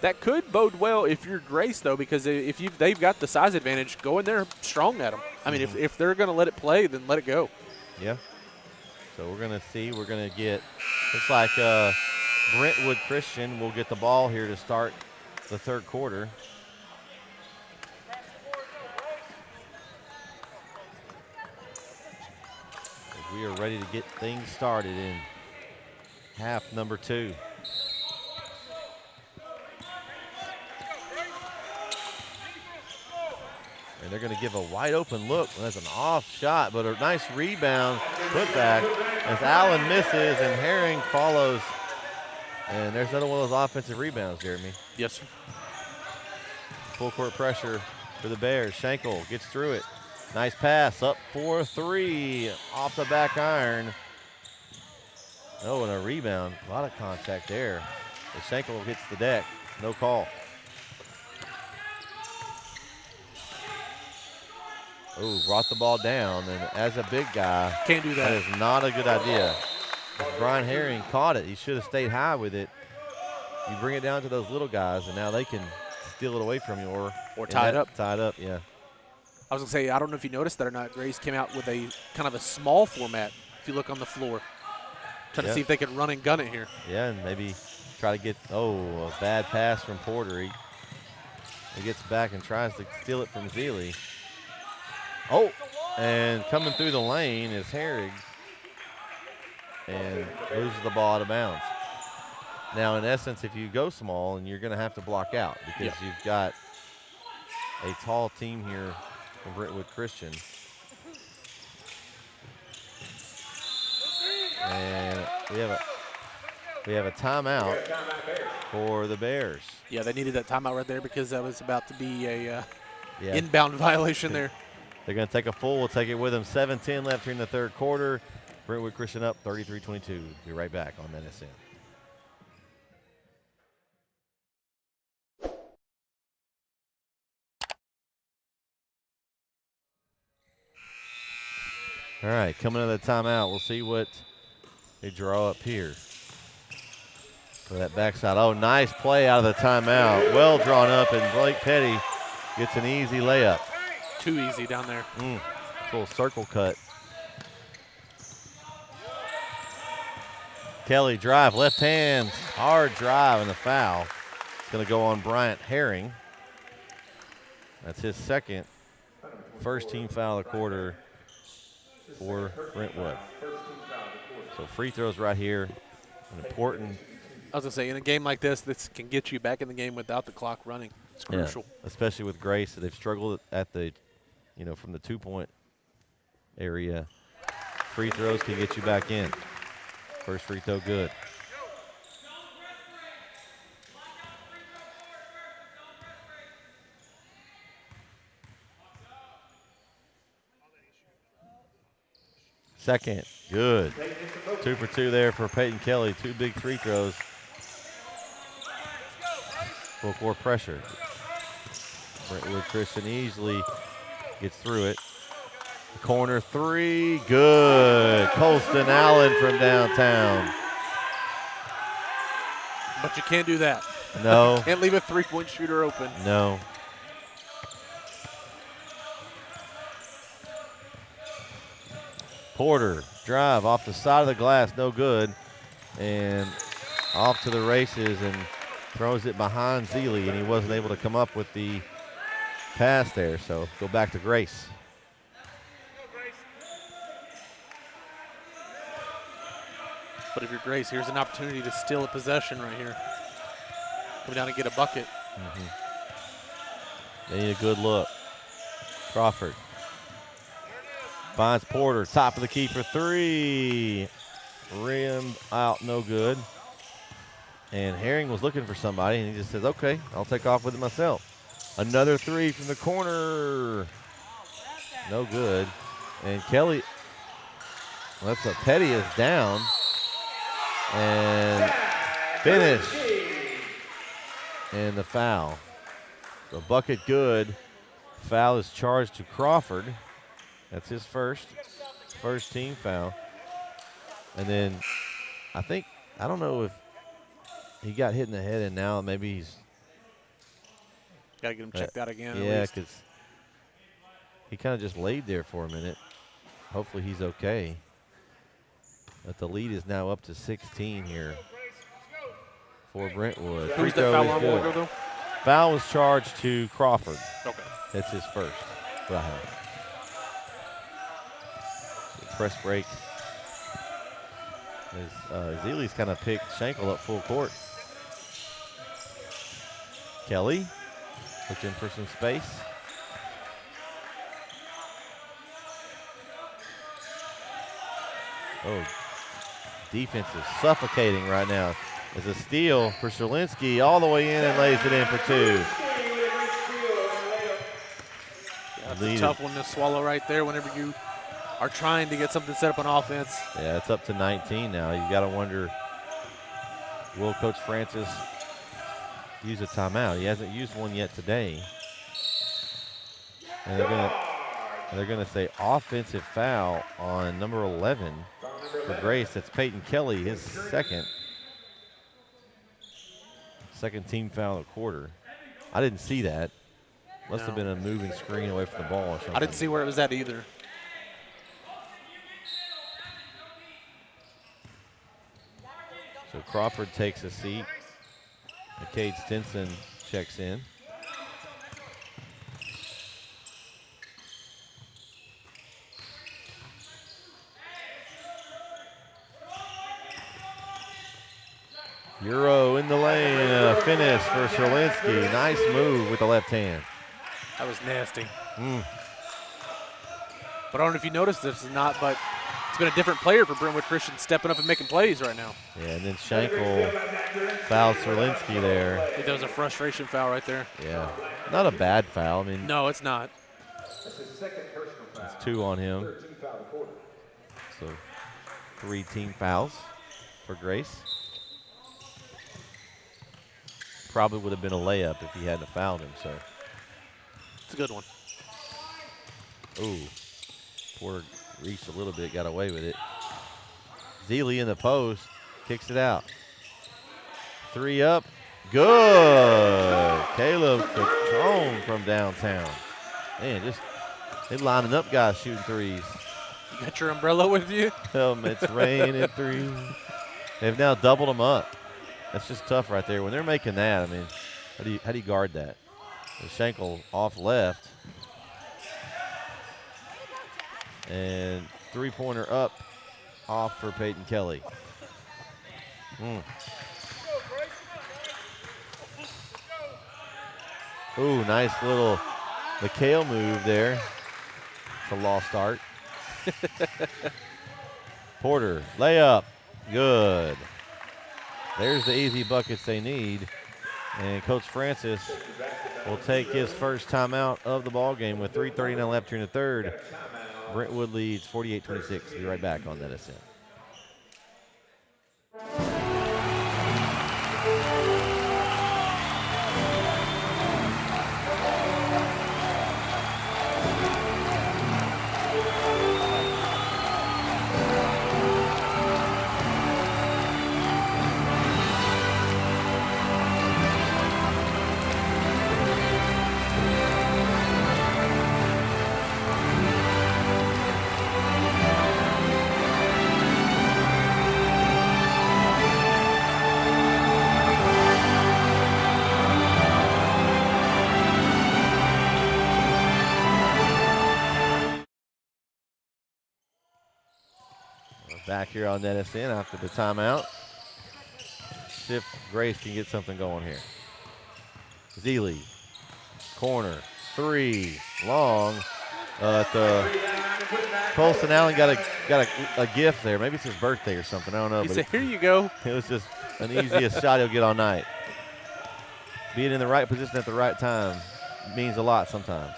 that could bode well if you're Grace, though, because if they've got the size advantage, go in there strong at them. I mean, if they're going to let it play, then let it go. Yeah. So we're going to see. We're going to get – looks like Brentwood Christian will get the ball here to start the third quarter. We are ready to get things started in half number 2. And they're going to give a wide open look. That's an off shot, but a nice rebound, put back as Allen misses and Herring follows. And there's another one of those offensive rebounds, Jeremy. Yes, sir. Full court pressure for the Bears. Schenkel gets through it. Nice pass up for 3 off the back iron. Oh, and a rebound. A lot of contact there. As Schenkel hits the deck. No call. Oh, brought the ball down, and as a big guy, can't do that. That is not a good idea. Brian Herring caught it. He should have stayed high with it. You bring it down to those little guys, and now they can steal it away from you or tie it up. Tie it up, yeah. I was going to say, I don't know if you noticed that or not, Grace came out with a kind of a small format, if you look on the floor, trying to see if they could run and gun it here. Yeah, and maybe try to get, a bad pass from Porter. He gets back and tries to steal it from Zealy. Oh, and coming through the lane is Herring and loses the ball out of bounds. Now, in essence, if you go small, and you're going to have to block out because you've got a tall team here from Brentwood Christian. And we have a timeout for the Bears. Yeah, they needed that timeout right there because that was about to be a inbound violation there. They're going to take a full. We'll take it with them. 7:10 left here in the third quarter. Brentwood Christian up 33-22. Be right back on NSN. All right, coming out of the timeout, we'll see what they draw up here. For that backside. Oh, nice play out of the timeout. Well drawn up, and Blake Petty gets an easy layup. Too easy down there. Full circle cut. Kelly drive, left hand, hard drive, and the foul. It's going to go on Bryant Herring. That's his second. First team foul of the quarter for Brentwood. So free throws right here. An important. I was going to say, in a game like this can get you back in the game without the clock running. It's crucial. Yeah, especially with Grace. They've struggled at the, from the 2-point area. Free throws can get you back in. First free throw good. Second, good. 2 for 2 there for Peyton Kelly. 2 big free throws. Full court pressure. Brentwood Christian easily gets through it. Corner 3, good. Colston Allen from downtown. But you can't do that. No. Can't leave a 3-point shooter open. No. Porter, drive off the side of the glass, no good. And off to the races and throws it behind Zealy, and he wasn't able to come up with the pass there. So go back to Grace. But if you're Grace, here's an opportunity to steal a possession right here. Come down and get a bucket. They need a good look. Crawford finds Porter, top of the key for 3. Rimmed out, no good. And Herring was looking for somebody, and he just says, okay, I'll take off with it myself. Another 3 from the corner. No good. And Kelly, that's a Petty is down. And finish. And the foul. So bucket good. Foul is charged to Crawford. That's his first team foul. And then I don't know if he got hit in the head and now maybe he's. Got to get him checked out again. Yeah, because he kind of just laid there for a minute. Hopefully he's okay. But the lead is now up to 16 here for Brentwood. Who's that foul on Walker, though? Foul was charged to Crawford. Okay. That's his first. Right. So press break. As Zeeley's kind of picked Schenkel up full court. Kelly looking for some space. Oh, defense is suffocating right now. As a steal for Sherlinski all the way in and lays it in for two. Yeah, that's a tough one to swallow right there whenever you are trying to get something set up on offense. Yeah, it's up to 19 now. You got to wonder, will Coach Francis use a timeout? He hasn't used one yet today. And they're gonna say offensive foul on number 11 for Grace. That's Peyton Kelly, his second team foul of the quarter. I didn't see that. Must have been a moving screen away from the ball or something. I didn't see where it was at either. So Crawford takes a seat. McCade Stinson checks in. Euro in the lane, finish for Sherlinski. Nice move with the left hand. That was nasty. But I don't know if you noticed this or not, but it's been a different player for Brentwood Christian stepping up and making plays right now. Yeah, and then Schenkel fouls Sherlinski there. I think that was a frustration foul right there. Yeah, not a bad foul. I mean, no, it's not. It's 2 on him. So 3 team fouls for Grace. Probably would have been a layup if he hadn't fouled him. So it's a good one. Ooh, Porter reached a little bit, got away with it. Zeeley in the post, kicks it out. 3 up, good. Caleb Catrone from downtown. Man, just they lining up guys shooting threes. You got your umbrella with you? It's raining threes. They've now doubled them up. That's just tough right there. When they're making that, I mean, how do you guard that? The Schenkel off left. And 3-pointer up off for Peyton Kelly. Ooh, nice little McHale move there. It's a lost start. Porter, layup, good. There's the easy buckets they need. And Coach Francis will take his first timeout of the ball game with 3:39 left here in the third. Brentwood leads 48-26. Be right back on that ascent. Back here on that SN after the timeout. See if Grace can get something going here. Zeeley, corner, 3, long. Colson Allen got a gift there. Maybe it's his birthday or something. I don't know. He said, here you go. It was just an easiest shot he'll get all night. Being in the right position at the right time means a lot sometimes.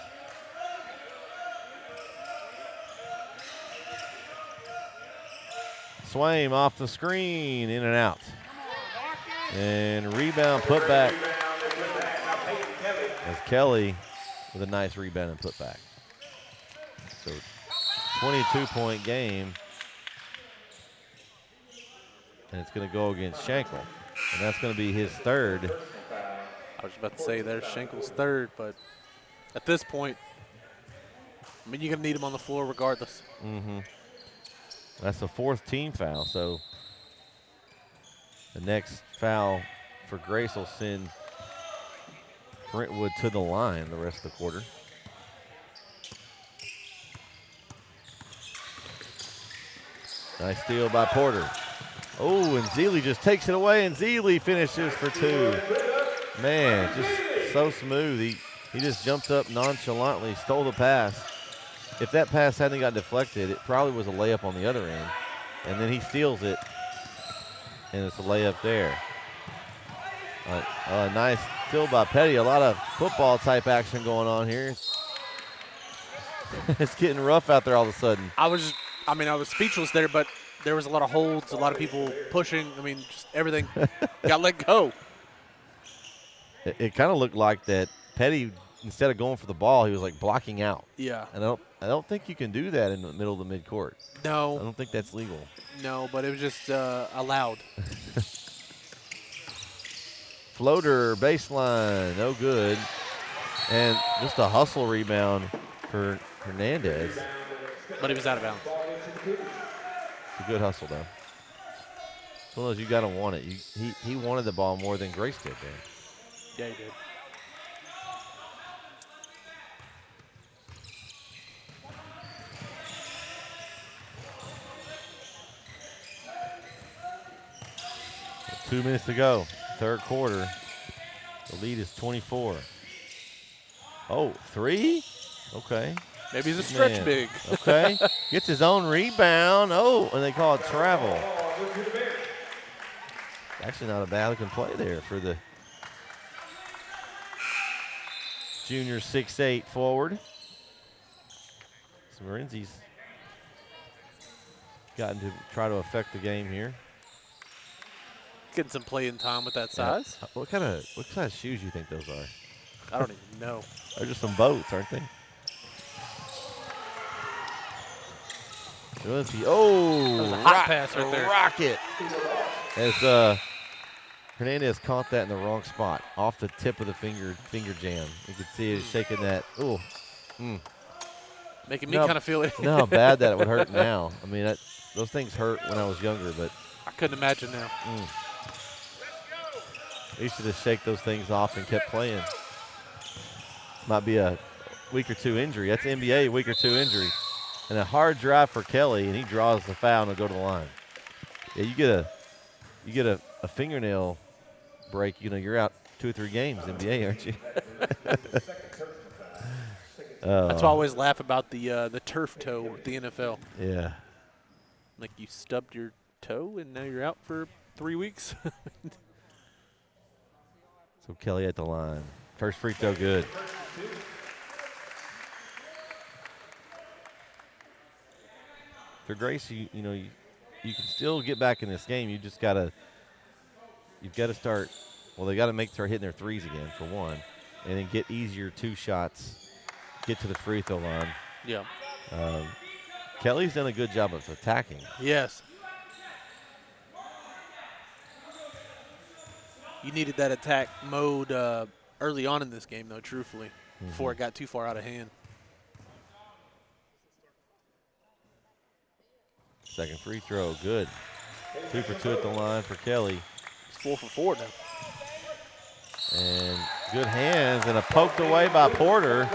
Swaim off the screen, in and out. And rebound, put back. As Kelly with a nice rebound and put back. So 22-point game. And it's going to go against Schenkel. And that's going to be his third. I was about to say there's Schenkel's third, but at this point, I mean, you're going to need him on the floor regardless. Mm-hmm. That's the fourth team foul, so the next foul for Grace will send Brentwood to the line the rest of the quarter. Nice steal by Porter. Oh, and Zeeley just takes it away, and Zeeley finishes for two. Man, just so smooth. He just jumped up nonchalantly, stole the pass. If that pass hadn't got deflected, it probably was a layup on the other end. And then he steals it, and it's a layup there. A nice steal by Petty. A lot of football-type action going on here. It's getting rough out there all of a sudden. I was speechless there, but there was a lot of holds, a lot of people pushing. I mean, just everything got let go. It kind of looked like that Petty, instead of going for the ball, he was like blocking out. Yeah. And I don't think you can do that in the middle of the midcourt. No. I don't think that's legal. No, but it was just allowed. Floater, baseline, no good. And just a hustle rebound for Hernandez. But he was out of bounds. It's a good hustle, though. It's one of those you got to want it. He wanted the ball more than Grace did there. Yeah, he did. So 2 minutes to go, third quarter. The lead is 24. Oh, three? Okay. Maybe he's a stretch Man. big. Okay. Gets his own rebound. Oh, and they call it travel. Actually not a bad looking play there for the junior 6'8" forward. So Morenzi's gotten to try to affect the game here. Getting some playing time with that size. What size shoes you think those are? I don't even know. They're just some boats, aren't they? Oh, That was a hot pass right there. Rocket. As Hernandez caught that in the wrong spot, off the tip of the finger jam. You could see it shaking that. Oh, Making me kind of feel it. You know how bad that it would hurt now. I mean, those things hurt when I was younger, but I couldn't imagine now. I used to just shake those things off and kept playing. Might be a week or two injury. That's NBA week or two injury. And a hard drive for Kelly, and he draws the foul and will go to the line. Yeah, you get a fingernail break. You know, you're out 2 or 3 games NBA, aren't you? That's why I always laugh about the turf toe with the NFL. Yeah. Like you stubbed your toe and now you're out for 3 weeks. So Kelly at the line. First free throw good. For Grace, you can still get back in this game. You've got to start. Well, they got to start hitting their threes again for one, and then get easier 2 shots. Get to the free throw line. Yeah. Kelly's done a good job of attacking. Yes. You needed that attack mode early on in this game, though, truthfully, before it got too far out of hand. Second free throw, good. 2 for 2 at the line for Kelly. It's 4 for 4 now. And good hands and a poked away by Porter.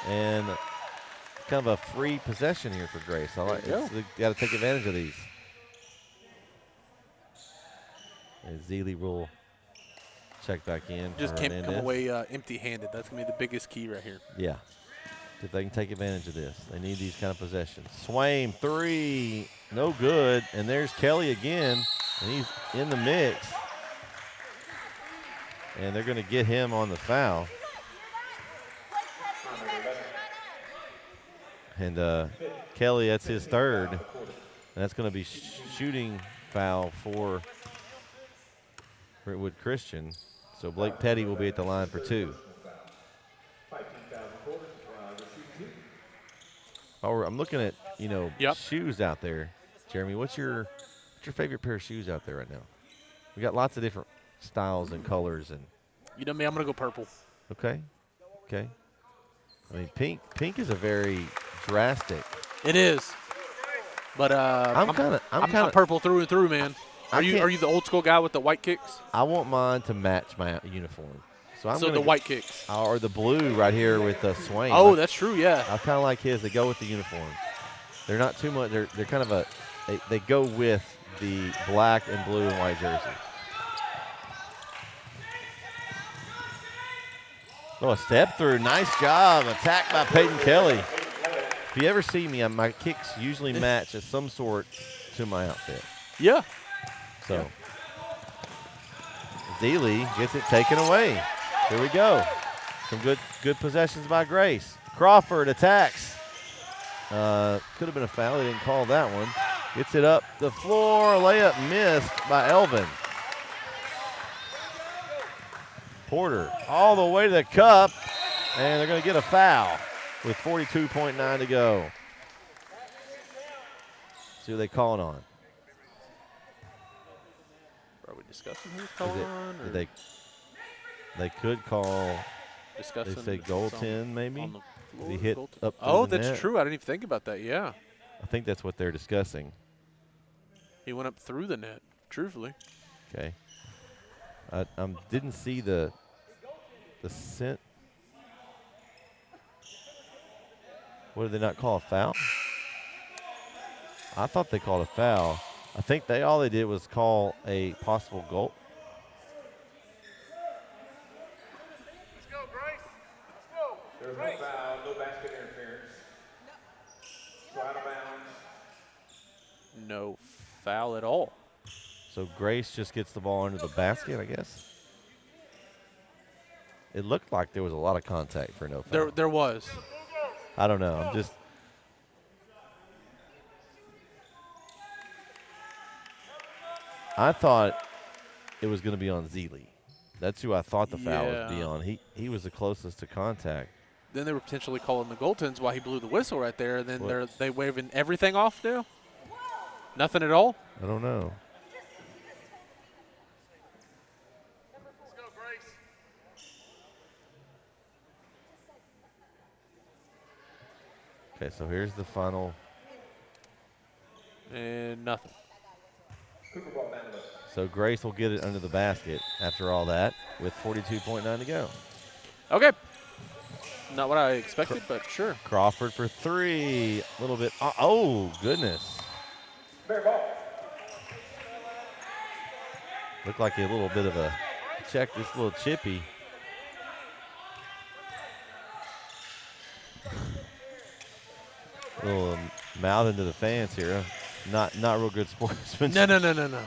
And kind of a free possession here for Grace. They got to take advantage of these. And Zeeley will check back in. Just can't Hernandez. come away empty-handed. That's going to be the biggest key right here. Yeah. If they can take advantage of this. They need these kind of possessions. Swaim, 3, no good. And there's Kelly again, and he's in the mix. And they're going to get him on the foul. And Kelly, that's his third. And that's going to be shooting foul for Brentwood Christian. So Blake Petty will be at the line for 2. Oh, I'm looking at, shoes out there. Jeremy, what's your favorite pair of shoes out there right now? We got lots of different styles and colors. And You know me, I'm going to go purple. Okay. I mean, pink is a very drastic. It is. But I'm purple through and through, man. Are you the old school guy with the white kicks? I want mine to match my uniform. So the white kicks. Or the blue right here with the Swain. Oh, that's true, yeah. I kind of like his. They go with the uniform. They're not too much. They're kind of they go with the black and blue and white jersey. Oh, a step through. Nice job. Attacked by Peyton Kelly. If you ever see me, my kicks usually match of some sort to my outfit. Yeah. So, Zealy gets it taken away. Here we go. Some good possessions by Grace. Crawford attacks. Could have been a foul. They didn't call that one. Gets it up the floor. Layup missed by Elvin. Porter all the way to the cup, and they're going to get a foul with 42.9 to go. See what they calling on. Are we discussing who's calling on? They could call. Discussing. They say goaltend maybe. On the floor, He hit goaltend. up. Oh, the that's net. true. I didn't even think about that. Yeah. I think that's what they're discussing. He went up through the net. Truthfully. Okay. I didn't see the scent. What did they not call a foul? I thought they called a foul. I think all they did was call a possible goal. Let's go, Grace. Let's go. There's no foul, no basket interference. Go out of bounds. No foul at all. So Grace just gets the ball under the basket, I guess. It looked like there was a lot of contact for no foul. There was. I don't know. I thought it was going to be on Zealy. That's who I thought the foul would be on. He was the closest to contact. Then they were potentially calling the goaltends while he blew the whistle right there. And then they waving everything off now? Nothing at all? I don't know. Let's go, Grace. Okay, so here's the final. And nothing. Cooper ball down low. So Grace will get it under the basket after all that with 42.9 to go. Okay. Not what I expected, but sure. Crawford for 3. A little bit. Oh, goodness. Fair ball. Looked like a little bit of a check, this little chippy. Little mouth into the fans here. Not real good sportsmanship. No.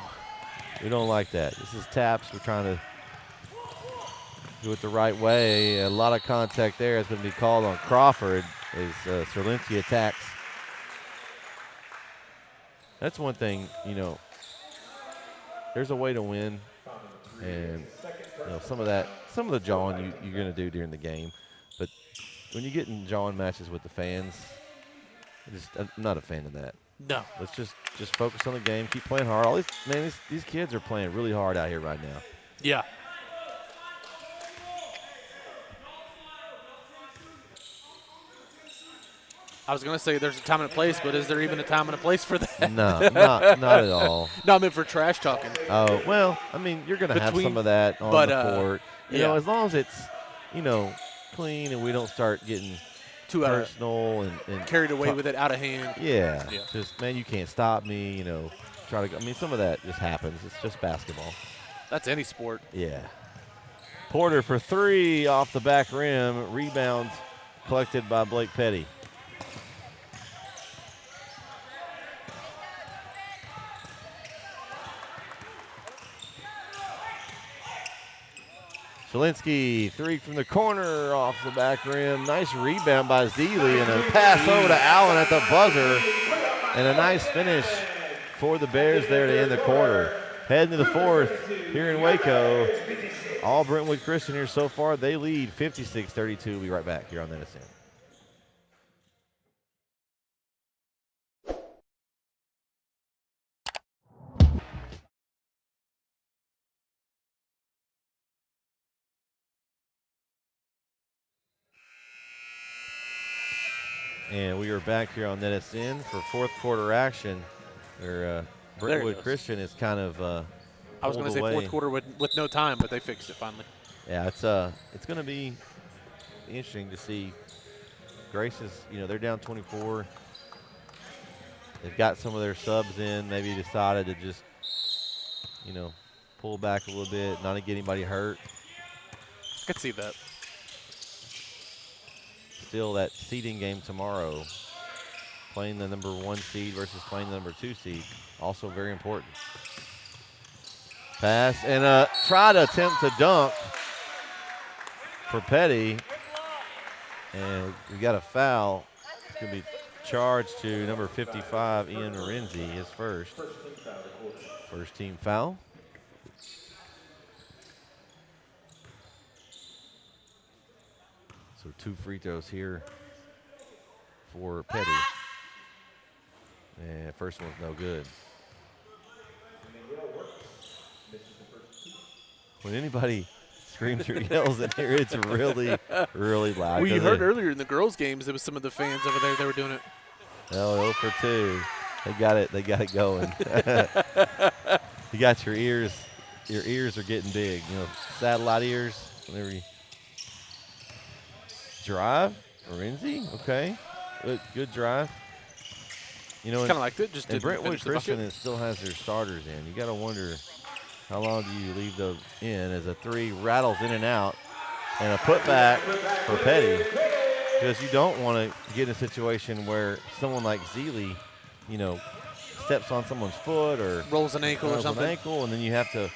We don't like that. This is TAPPS. We're trying to do it the right way. A lot of contact there is going to be called on Crawford as Serlinski attacks. That's one thing, there's a way to win, and some of the jawing you're going to do during the game, but when you get in jawing matches with the fans, I'm not a fan of that. No. Let's just focus on the game, keep playing hard. All these kids are playing really hard out here right now. Yeah. I was going to say there's a time and a place, but is there even a time and a place for that? No, not at all. No, I meant for trash talking. Oh, well, I mean, you're going to have some of that on the court. As long as it's, clean and we don't start getting too personal and carried away with it out of hand. Yeah. Just, man, you can't stop me, try to go. I mean, some of that just happens. It's just basketball. That's any sport. Yeah. Porter for 3 off the back rim. Rebound collected by Blake Petty. Shalinski, 3 from the corner off the back rim. Nice rebound by Zealy and a pass over to Allen at the buzzer. And a nice finish for the Bears there to end the quarter. Heading to the fourth here in Waco. All Brentwood Christian here so far. They lead 56-32. We'll be right back here on NSN. And we are back here on NSN for fourth quarter action. Where Brentwood Christian is kind of I was going to say fourth quarter with no time, but they fixed it finally. Yeah, it's going to be interesting to see. Grace is, they're down 24. They've got some of their subs in. Maybe decided to just, pull back a little bit, not to get anybody hurt. I could see that. Still that seeding game tomorrow, playing the number 1 seed versus playing the number 2 seed, also very important. Pass and try to attempt to dunk for Petty, and we got a foul. It's going to be charged to number 55, Ian Morenzi, his first team foul. So 2 free throws here for Petty. And first one's no good. When anybody screams or yells in here, it's really, really loud. We heard earlier in the girls' games there was some of the fans over there. They were doing it. Oh, 0 for 2. They got it going. You got your ears. Your ears are getting big. Satellite ears. Whenever you drive, Morenzi, okay, good drive. Kind of liked it. Just didn't Brentwood finish the Christian bucket. still has their starters in. You got to wonder how long do you leave those in as a 3 rattles in and out, and a putback for Petty, because you don't want to get in a situation where someone like Zeeley, steps on someone's foot or rolls an ankle or something, and then you have to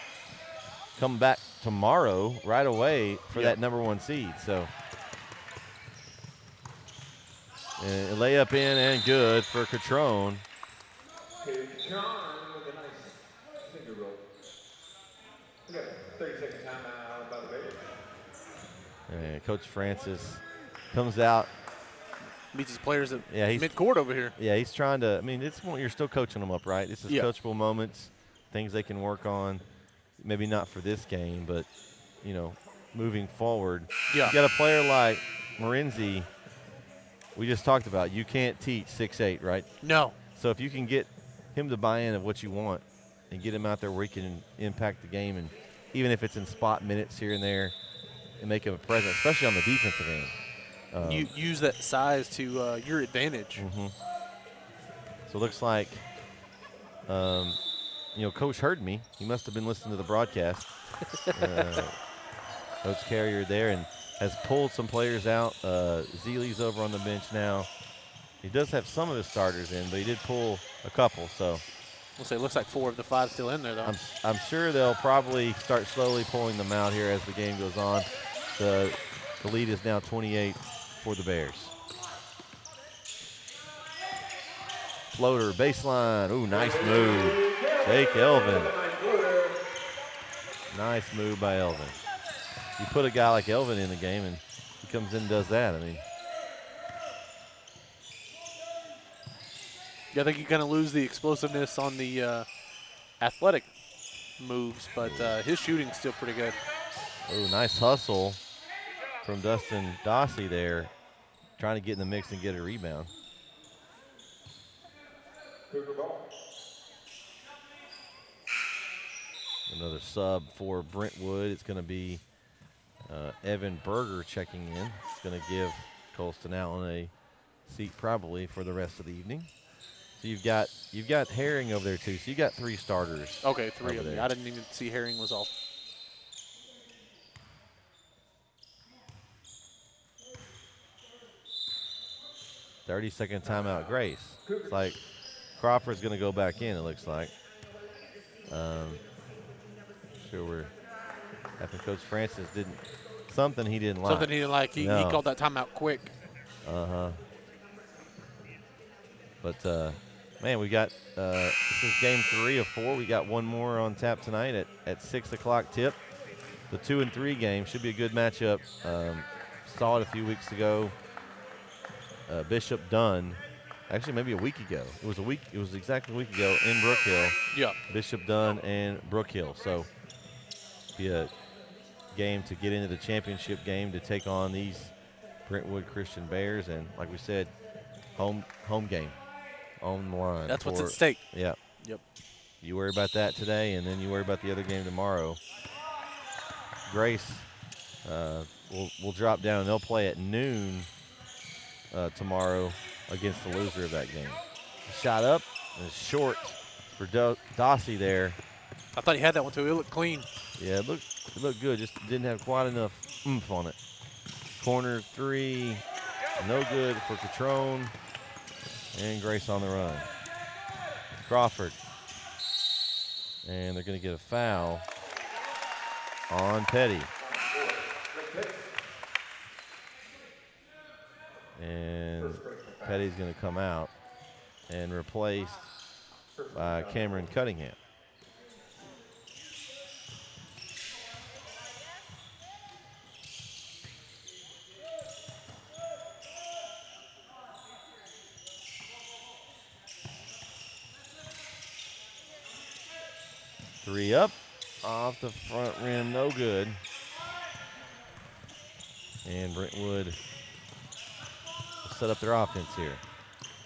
come back tomorrow right away for that number 1 seed. So. And layup in and good for Catrone. John with a nice finger roll. We got a 30-second timeout by the Bears. And Coach Francis comes out. Meets his players at he's mid-court over here. Yeah, he's trying to. You're still coaching them up, right? This is coachable moments, things they can work on. Maybe not for this game, but, moving forward. Yeah. You got a player like Morenzi. We just talked about you can't teach 6'8", right? No. So if you can get him to buy in of what you want and get him out there where he can impact the game, and even if it's in spot minutes here and there, and make him a presence, especially on the defensive end. You use that size to your advantage. Mm-hmm. So it looks like, Coach heard me. He must have been listening to the broadcast. Coach Carrier there, and has pulled some players out. Zeeley's over on the bench now. He does have some of his starters in, but he did pull a couple. So We'll say it looks like 4 of the 5 still in there, though. I'm sure they'll probably start slowly pulling them out here as the game goes on. The lead is now 28 for the Bears. Floater, baseline. Ooh, nice move. Jake Elvin. Nice move by Elvin. You put a guy like Elvin in the game, and he comes in and does that. Yeah, I think you kind of lose the explosiveness on the athletic moves, but his shooting's still pretty good. Oh, nice hustle from Dustin Dossie there, trying to get in the mix and get a rebound. Another sub for Brentwood. It's going to be Evan Berger checking in. It's going to give Colston Allen a seat probably for the rest of the evening. So you've got Herring over there too. So you got 3 starters. Okay, 3 of them. there. I didn't even see Herring was off. Thirty-second timeout, Grace. It's like Crawford's going to go back in, it looks like. Sure I think Coach Francis didn't – something he didn't like. Something he didn't like. He called that timeout quick. Uh-huh. But Man, we got this is game 3 of 4. We got one more on tap tonight at 6 o'clock tip. The 2 and 3 game should be a good matchup. Saw it a few weeks ago. Bishop Dunn, actually maybe a week ago. It was exactly a week ago in Brook Hill. Yeah. Bishop Dunn and Brook Hill. So be a game to get into the championship game to take on these Brentwood Christian Bears, and like we said, home game on the line. That's what's at stake. Yeah. Yep. You worry about that today, and then you worry about the other game tomorrow. Grace will drop down, and they'll play at noon tomorrow against the loser of that game. Shot up and it's short for Dossie there. I thought he had that one too. It looked clean. Yeah, it looked good. Just didn't have quite enough oomph on it. Corner 3, no good for Catrone. And Grace on the run. Crawford. And they're going to get a foul on Petty. And Petty's going to come out and replaced by Cameron Cunningham. Three up, off the front rim, no good. And Brentwood will set up their offense here.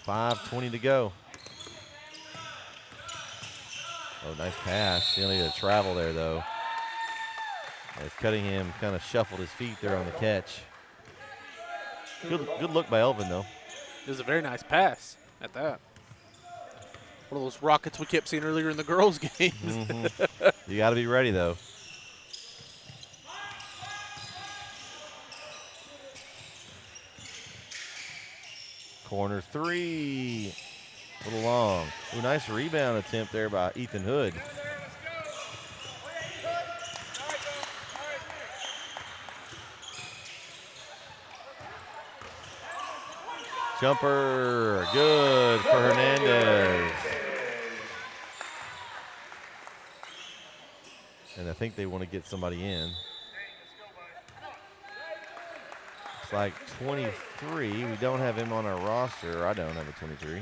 5:20 to go. Oh, nice pass. He only had a travel there, though. As Cunningham kind of shuffled his feet there on the catch. Good look by Elvin, though. It was a very nice pass at that. One of those rockets we kept seeing earlier in the girls' games. Mm-hmm. You got to be ready, though. Corner 3, a little long. Ooh, nice rebound attempt there by Ethan Hood. Jumper, good for Hernandez. And I think they want to get somebody in. It's like 23. We don't have him on our roster. I don't have a 23.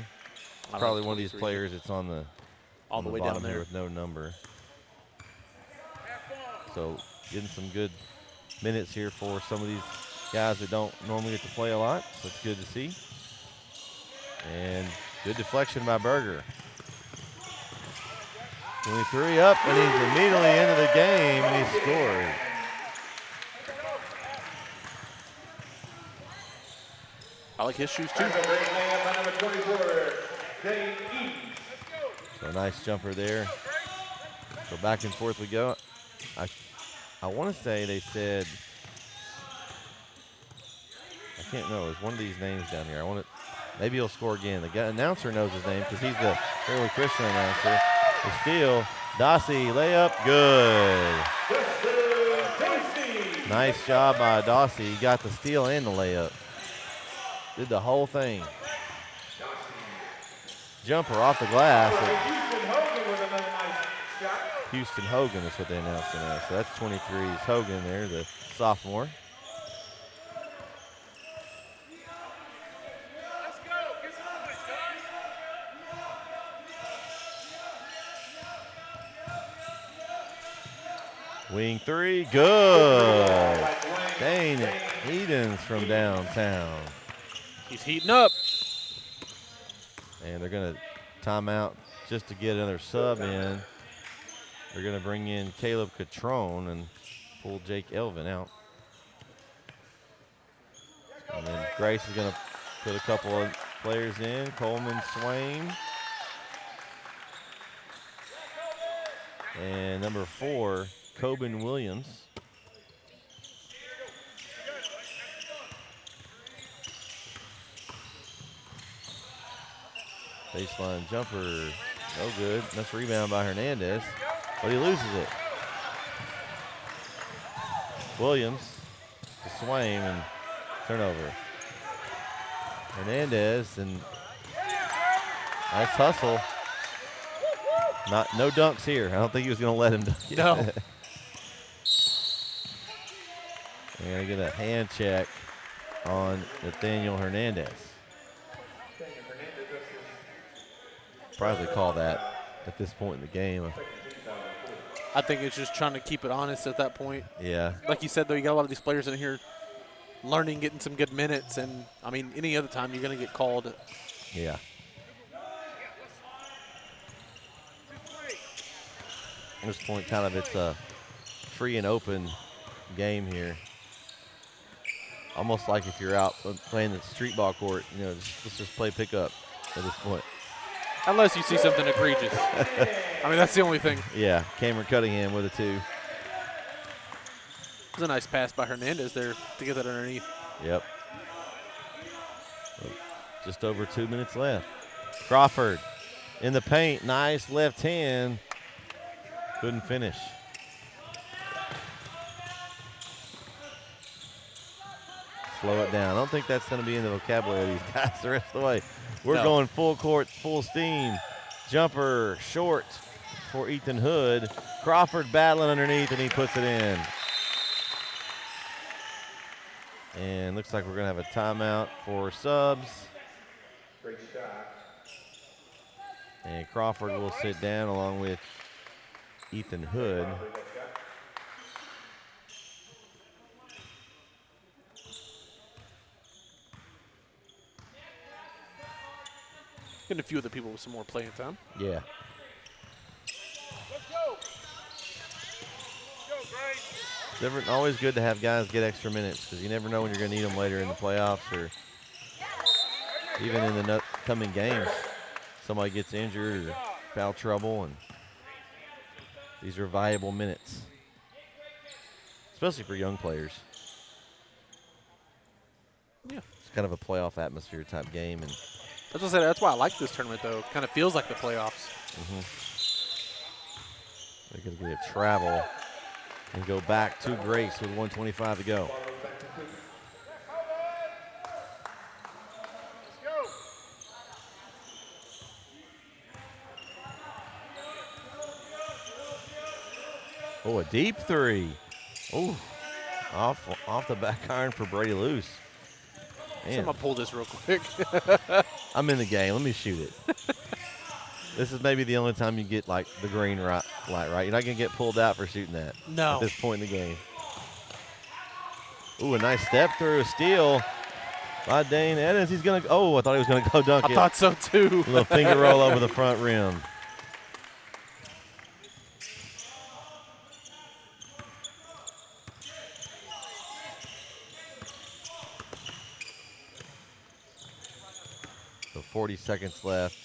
Probably one of these players that's on the all the way down there with no number. So getting some good minutes here for some of these guys that don't normally get to play a lot. So it's good to see. And good deflection by Berger. 23 up, and he's immediately into the game, and he scored. I like his shoes too. So a nice jumper there. So back and forth we go. I want to say they said, I can't know, it's one of these names down here. Maybe he'll score again. The announcer knows his name because he's the Fairleigh Christian announcer. The steal, Dossie, layup, good. Nice job by Dossie. He got the steal and the layup. Did the whole thing. Jumper off the glass. Houston Hogan is what they announced him as. So that's 23's Hogan there, the sophomore. Wing 3, good. Dane Edens from downtown. He's heating up. And they're going to timeout just to get another sub in. They're going to bring in Caleb Catrone and pull Jake Elvin out. And then Grace is going to put a couple of players in. Coleman Swain. And number 4, Coben Williams. Baseline jumper, no good. Nice rebound by Hernandez, but he loses it. Williams to Swain and turnover. Hernandez and Nice hustle. No dunks here. I don't think he was going to let him dunk it. No. They're going to get a hand check on Nathaniel Hernandez. Probably call that at this point in the game. I think it's just trying to keep it honest at that point. Yeah. Like you said, though, you got a lot of these players in here learning, getting some good minutes, and, I mean, any other time you're going to get called. Yeah. At this point, kind of it's a free and open game here. Almost like if you're out playing the street ball court, you know, let's just play pickup at this point. Unless you see something egregious. I mean, that's the only thing. Yeah, Cameron Cunningham with a 2. It was a nice pass by Hernandez there to get that underneath. Yep. Just over 2 minutes left. Crawford in the paint. Nice left hand. Couldn't finish. Slow it down. I don't think that's going to be in the vocabulary of these guys the rest of the way. We're going full court, full steam. Jumper short for Ethan Hood. Crawford battling underneath, and he puts it in. And looks like we're going to have a timeout for subs. Great shot. And Crawford will sit down along with Ethan Hood. Getting a few other people with some more playing time. Yeah. Let's go. Let's go, Grace. Always good to have guys get extra minutes because you never know when you're going to need them later in the playoffs or even in the coming games. Somebody gets injured or foul trouble, and these are valuable minutes, especially for young players. Yeah. It's kind of a playoff atmosphere type game, and That's why I like this tournament, though. It kind of feels like the playoffs. they're going to get a travel and go back to Grace with 1:25 to go. Let's go. Oh, a deep 3. Oh, off the back iron for Brady Luce. So I'm Man, going to pull this real quick. I'm in the game. Let me shoot it. This is maybe the only time you get like the green light, right? You're not going to get pulled out for shooting that No. at this point in the game. Ooh, a nice step through, a steal by Dane Edens. He's going to, I thought he was going to go dunk I it. thought so, too. A little finger roll over the front rim. So 40 seconds left.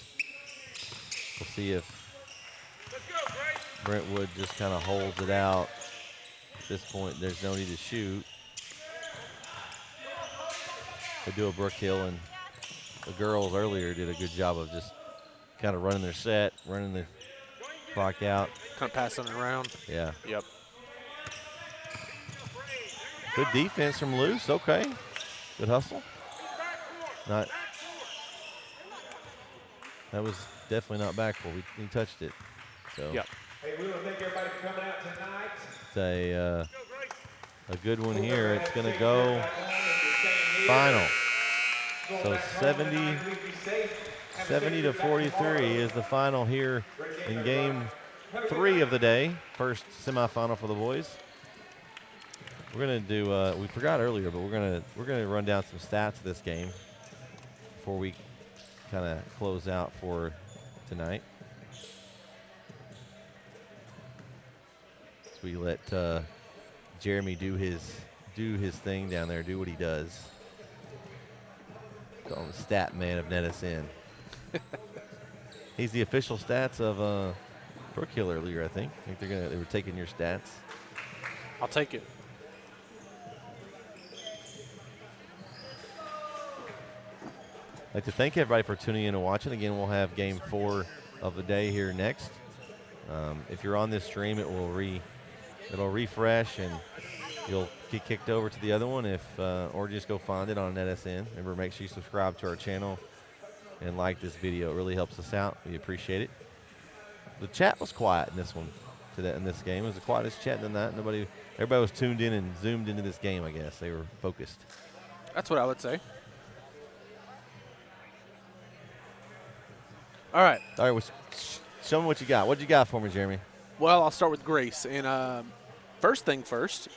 We'll see if Let's go, Grace. Brentwood just kind of holds it out. At this point, there's no need to shoot. They do a Brook Hill, and the girls earlier did a good job of just kind of running their set, running the clock out. Kind of passing it around. Yeah. Yep. Good defense from Luce. Okay. Good hustle. Not. That was definitely not backboard. He touched it. So Yep. Hey, we want to thank everybody for coming out tonight. it's a good one here. It's going to go final. So 70 to 43 is the final here in game 3 of the day. First semifinal for the boys. We're gonna do. We forgot earlier, but we're gonna run down some stats of this game before we kind of close out for tonight. So we let Jeremy do his thing down there, do what he does. Call him the stat man of NetSN. He's the official stats of Brook Hill earlier, I think. I think they were taking your stats. I'll take it. I'd like to thank everybody for tuning in and watching. Again, we'll have game 4 of the day here next. If you're on this stream, it'll refresh and you'll get kicked over to the other one or just go find it on NetSN. Remember, make sure you subscribe to our channel and like this video. It really helps us out. We appreciate it. The chat was quiet in this one, in this game. It was the quietest chat than that. Everybody was tuned in and zoomed into this game, I guess. They were focused. That's what I would say. All right. All right, show me what you got. What you got for me, Jeremy? Well, I'll start with Grace. And first thing first,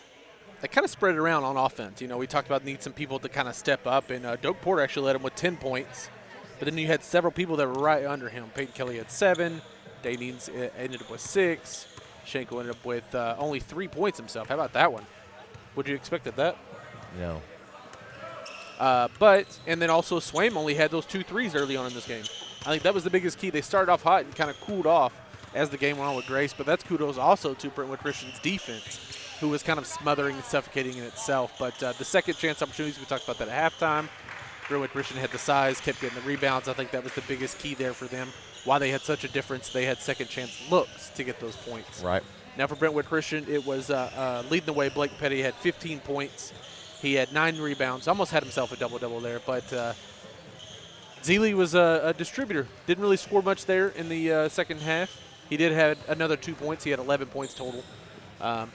they kind of spread it around on offense. You know, we talked about need some people to kind of step up, and Doak Porter actually led him with 10 points. But then you had several people that were right under him. Peyton Kelly had 7. Daneens ended up with 6. Schenkel ended up with only 3 points himself. How about that one? Would you expected that? No. And then also Swaim only had those 2 threes early on in this game. I think that was the biggest key. They started off hot and kind of cooled off as the game went on with Grace, but that's kudos also to Brentwood Christian's defense, who was kind of smothering and suffocating in itself. But the second chance opportunities, we talked about that at halftime. Brentwood Christian had the size, kept getting the rebounds. I think that was the biggest key there for them. Why they had such a difference, they had second chance looks to get those points. Right. Now for Brentwood Christian, it was leading the way. Blake Petty had 15 points. He had 9 rebounds. Almost had himself a double-double there, but Zealy was a distributor. Didn't really score much there in the second half. He did have another 2 points. He had 11 points total. But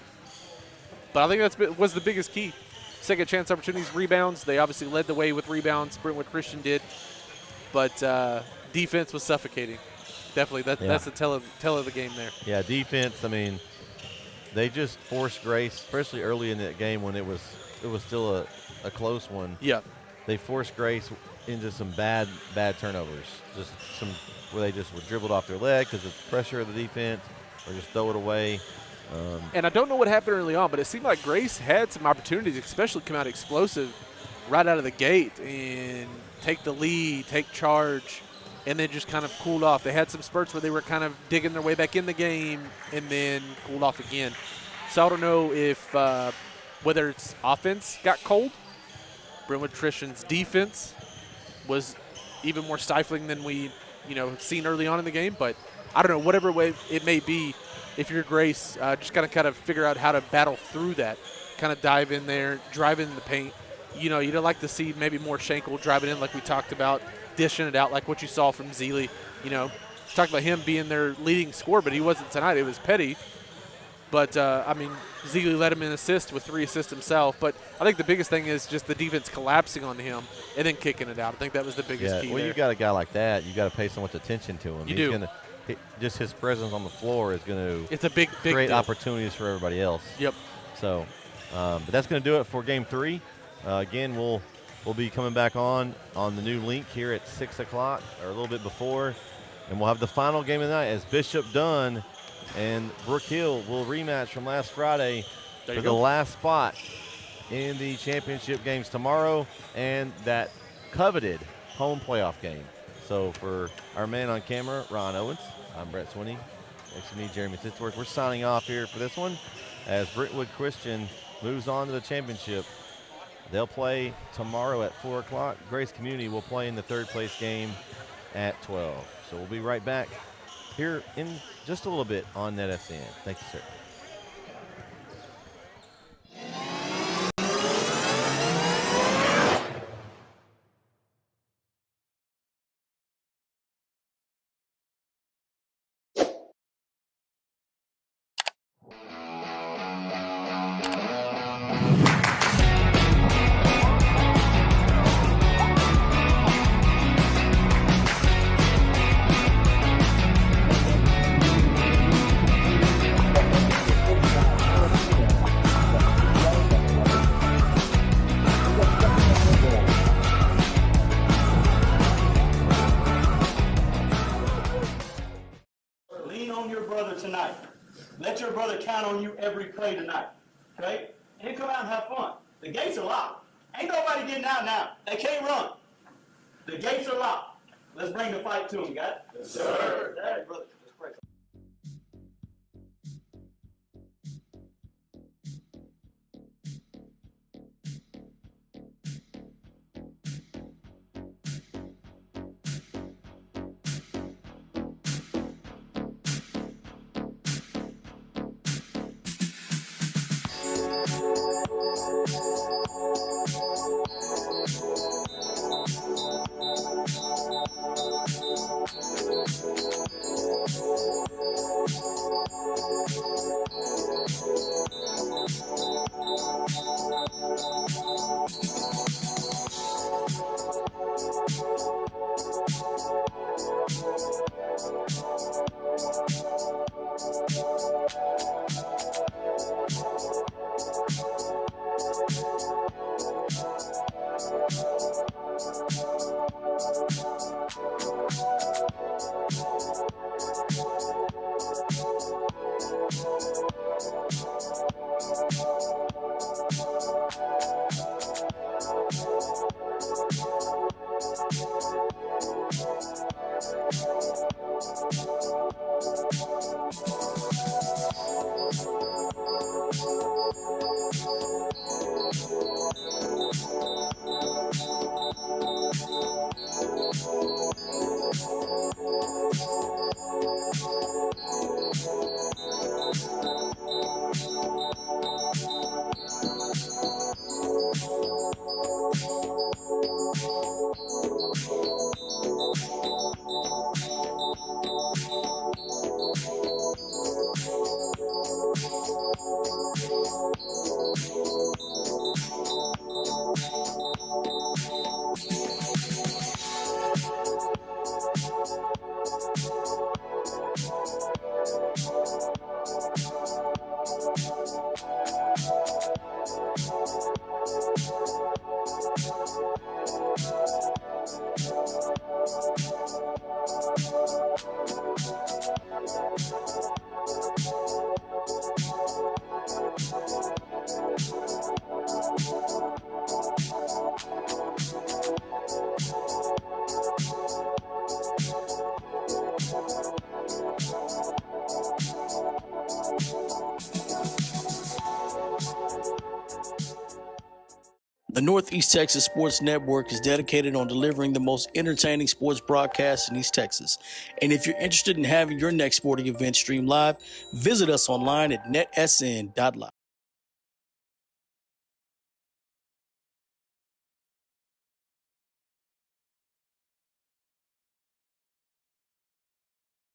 I think that was the biggest key. Second chance opportunities, rebounds. They obviously led the way with rebounds. Brentwood Christian did. But defense was suffocating. Definitely. That's the tell of the game there. Yeah, defense, I mean, they just forced Grace, especially early in that game when it was still a close one. Yeah. They forced Grace into some bad turnovers. Just some where they just were dribbled off their leg because of the pressure of the defense, or just throw it away. And I don't know what happened early on, but it seemed like Grace had some opportunities, especially come out explosive right out of the gate and take the lead, take charge, and then just kind of cooled off. They had some spurts where they were kind of digging their way back in the game and then cooled off again. So I don't know if whether it's offense got cold, Brentwood Christian's defense was even more stifling than we seen early on in the game, but I don't know, whatever way it may be, if you're Grace, just kind of figure out how to battle through that, kind of dive in there, drive in the paint. You'd like to see maybe more Schenkel driving in like we talked about, dishing it out like what you saw from Zealy. Talked about him being their leading scorer, but he wasn't tonight. It was Petty. But, Zealy led him in assist with 3 assists himself. But I think the biggest thing is just the defense collapsing on him and then kicking it out. I think that was the biggest key well, there. you got a guy like that, you got to pay so much attention to him. You do. Just his presence on the floor is going to it's a big create deal. opportunities for everybody else. Yep. So, but that's going to do it for Game 3. Again, we'll be coming back on the new link here at 6 o'clock or a little bit before, and we'll have the final game of the night as Bishop Dunn and Brook Hill will rematch from last Friday for the last spot in the championship games tomorrow and that coveted home playoff game. So for our man on camera, Ron Owens, I'm Brett Swinney. Next to me, Jeremy Titsworth. We're signing off here for this one as Brentwood Christian moves on to the championship. They'll play tomorrow at 4 o'clock. Grace Community will play in the third place game at 12. So we'll be right back here in just a little bit on NetSN. Thank you, sir. Lean on your brother tonight. Let your brother count on you every play tonight. Okay? And come out and have fun. The gates are locked. Ain't nobody getting out now. They can't run. The gates are locked. Let's bring the fight to them, guys. Yes, sir. All right, brother. Let's pray. The Northeast Texas Sports Network is dedicated on delivering the most entertaining sports broadcasts in East Texas. And if you're interested in having your next sporting event streamed live, visit us online at netsn.live.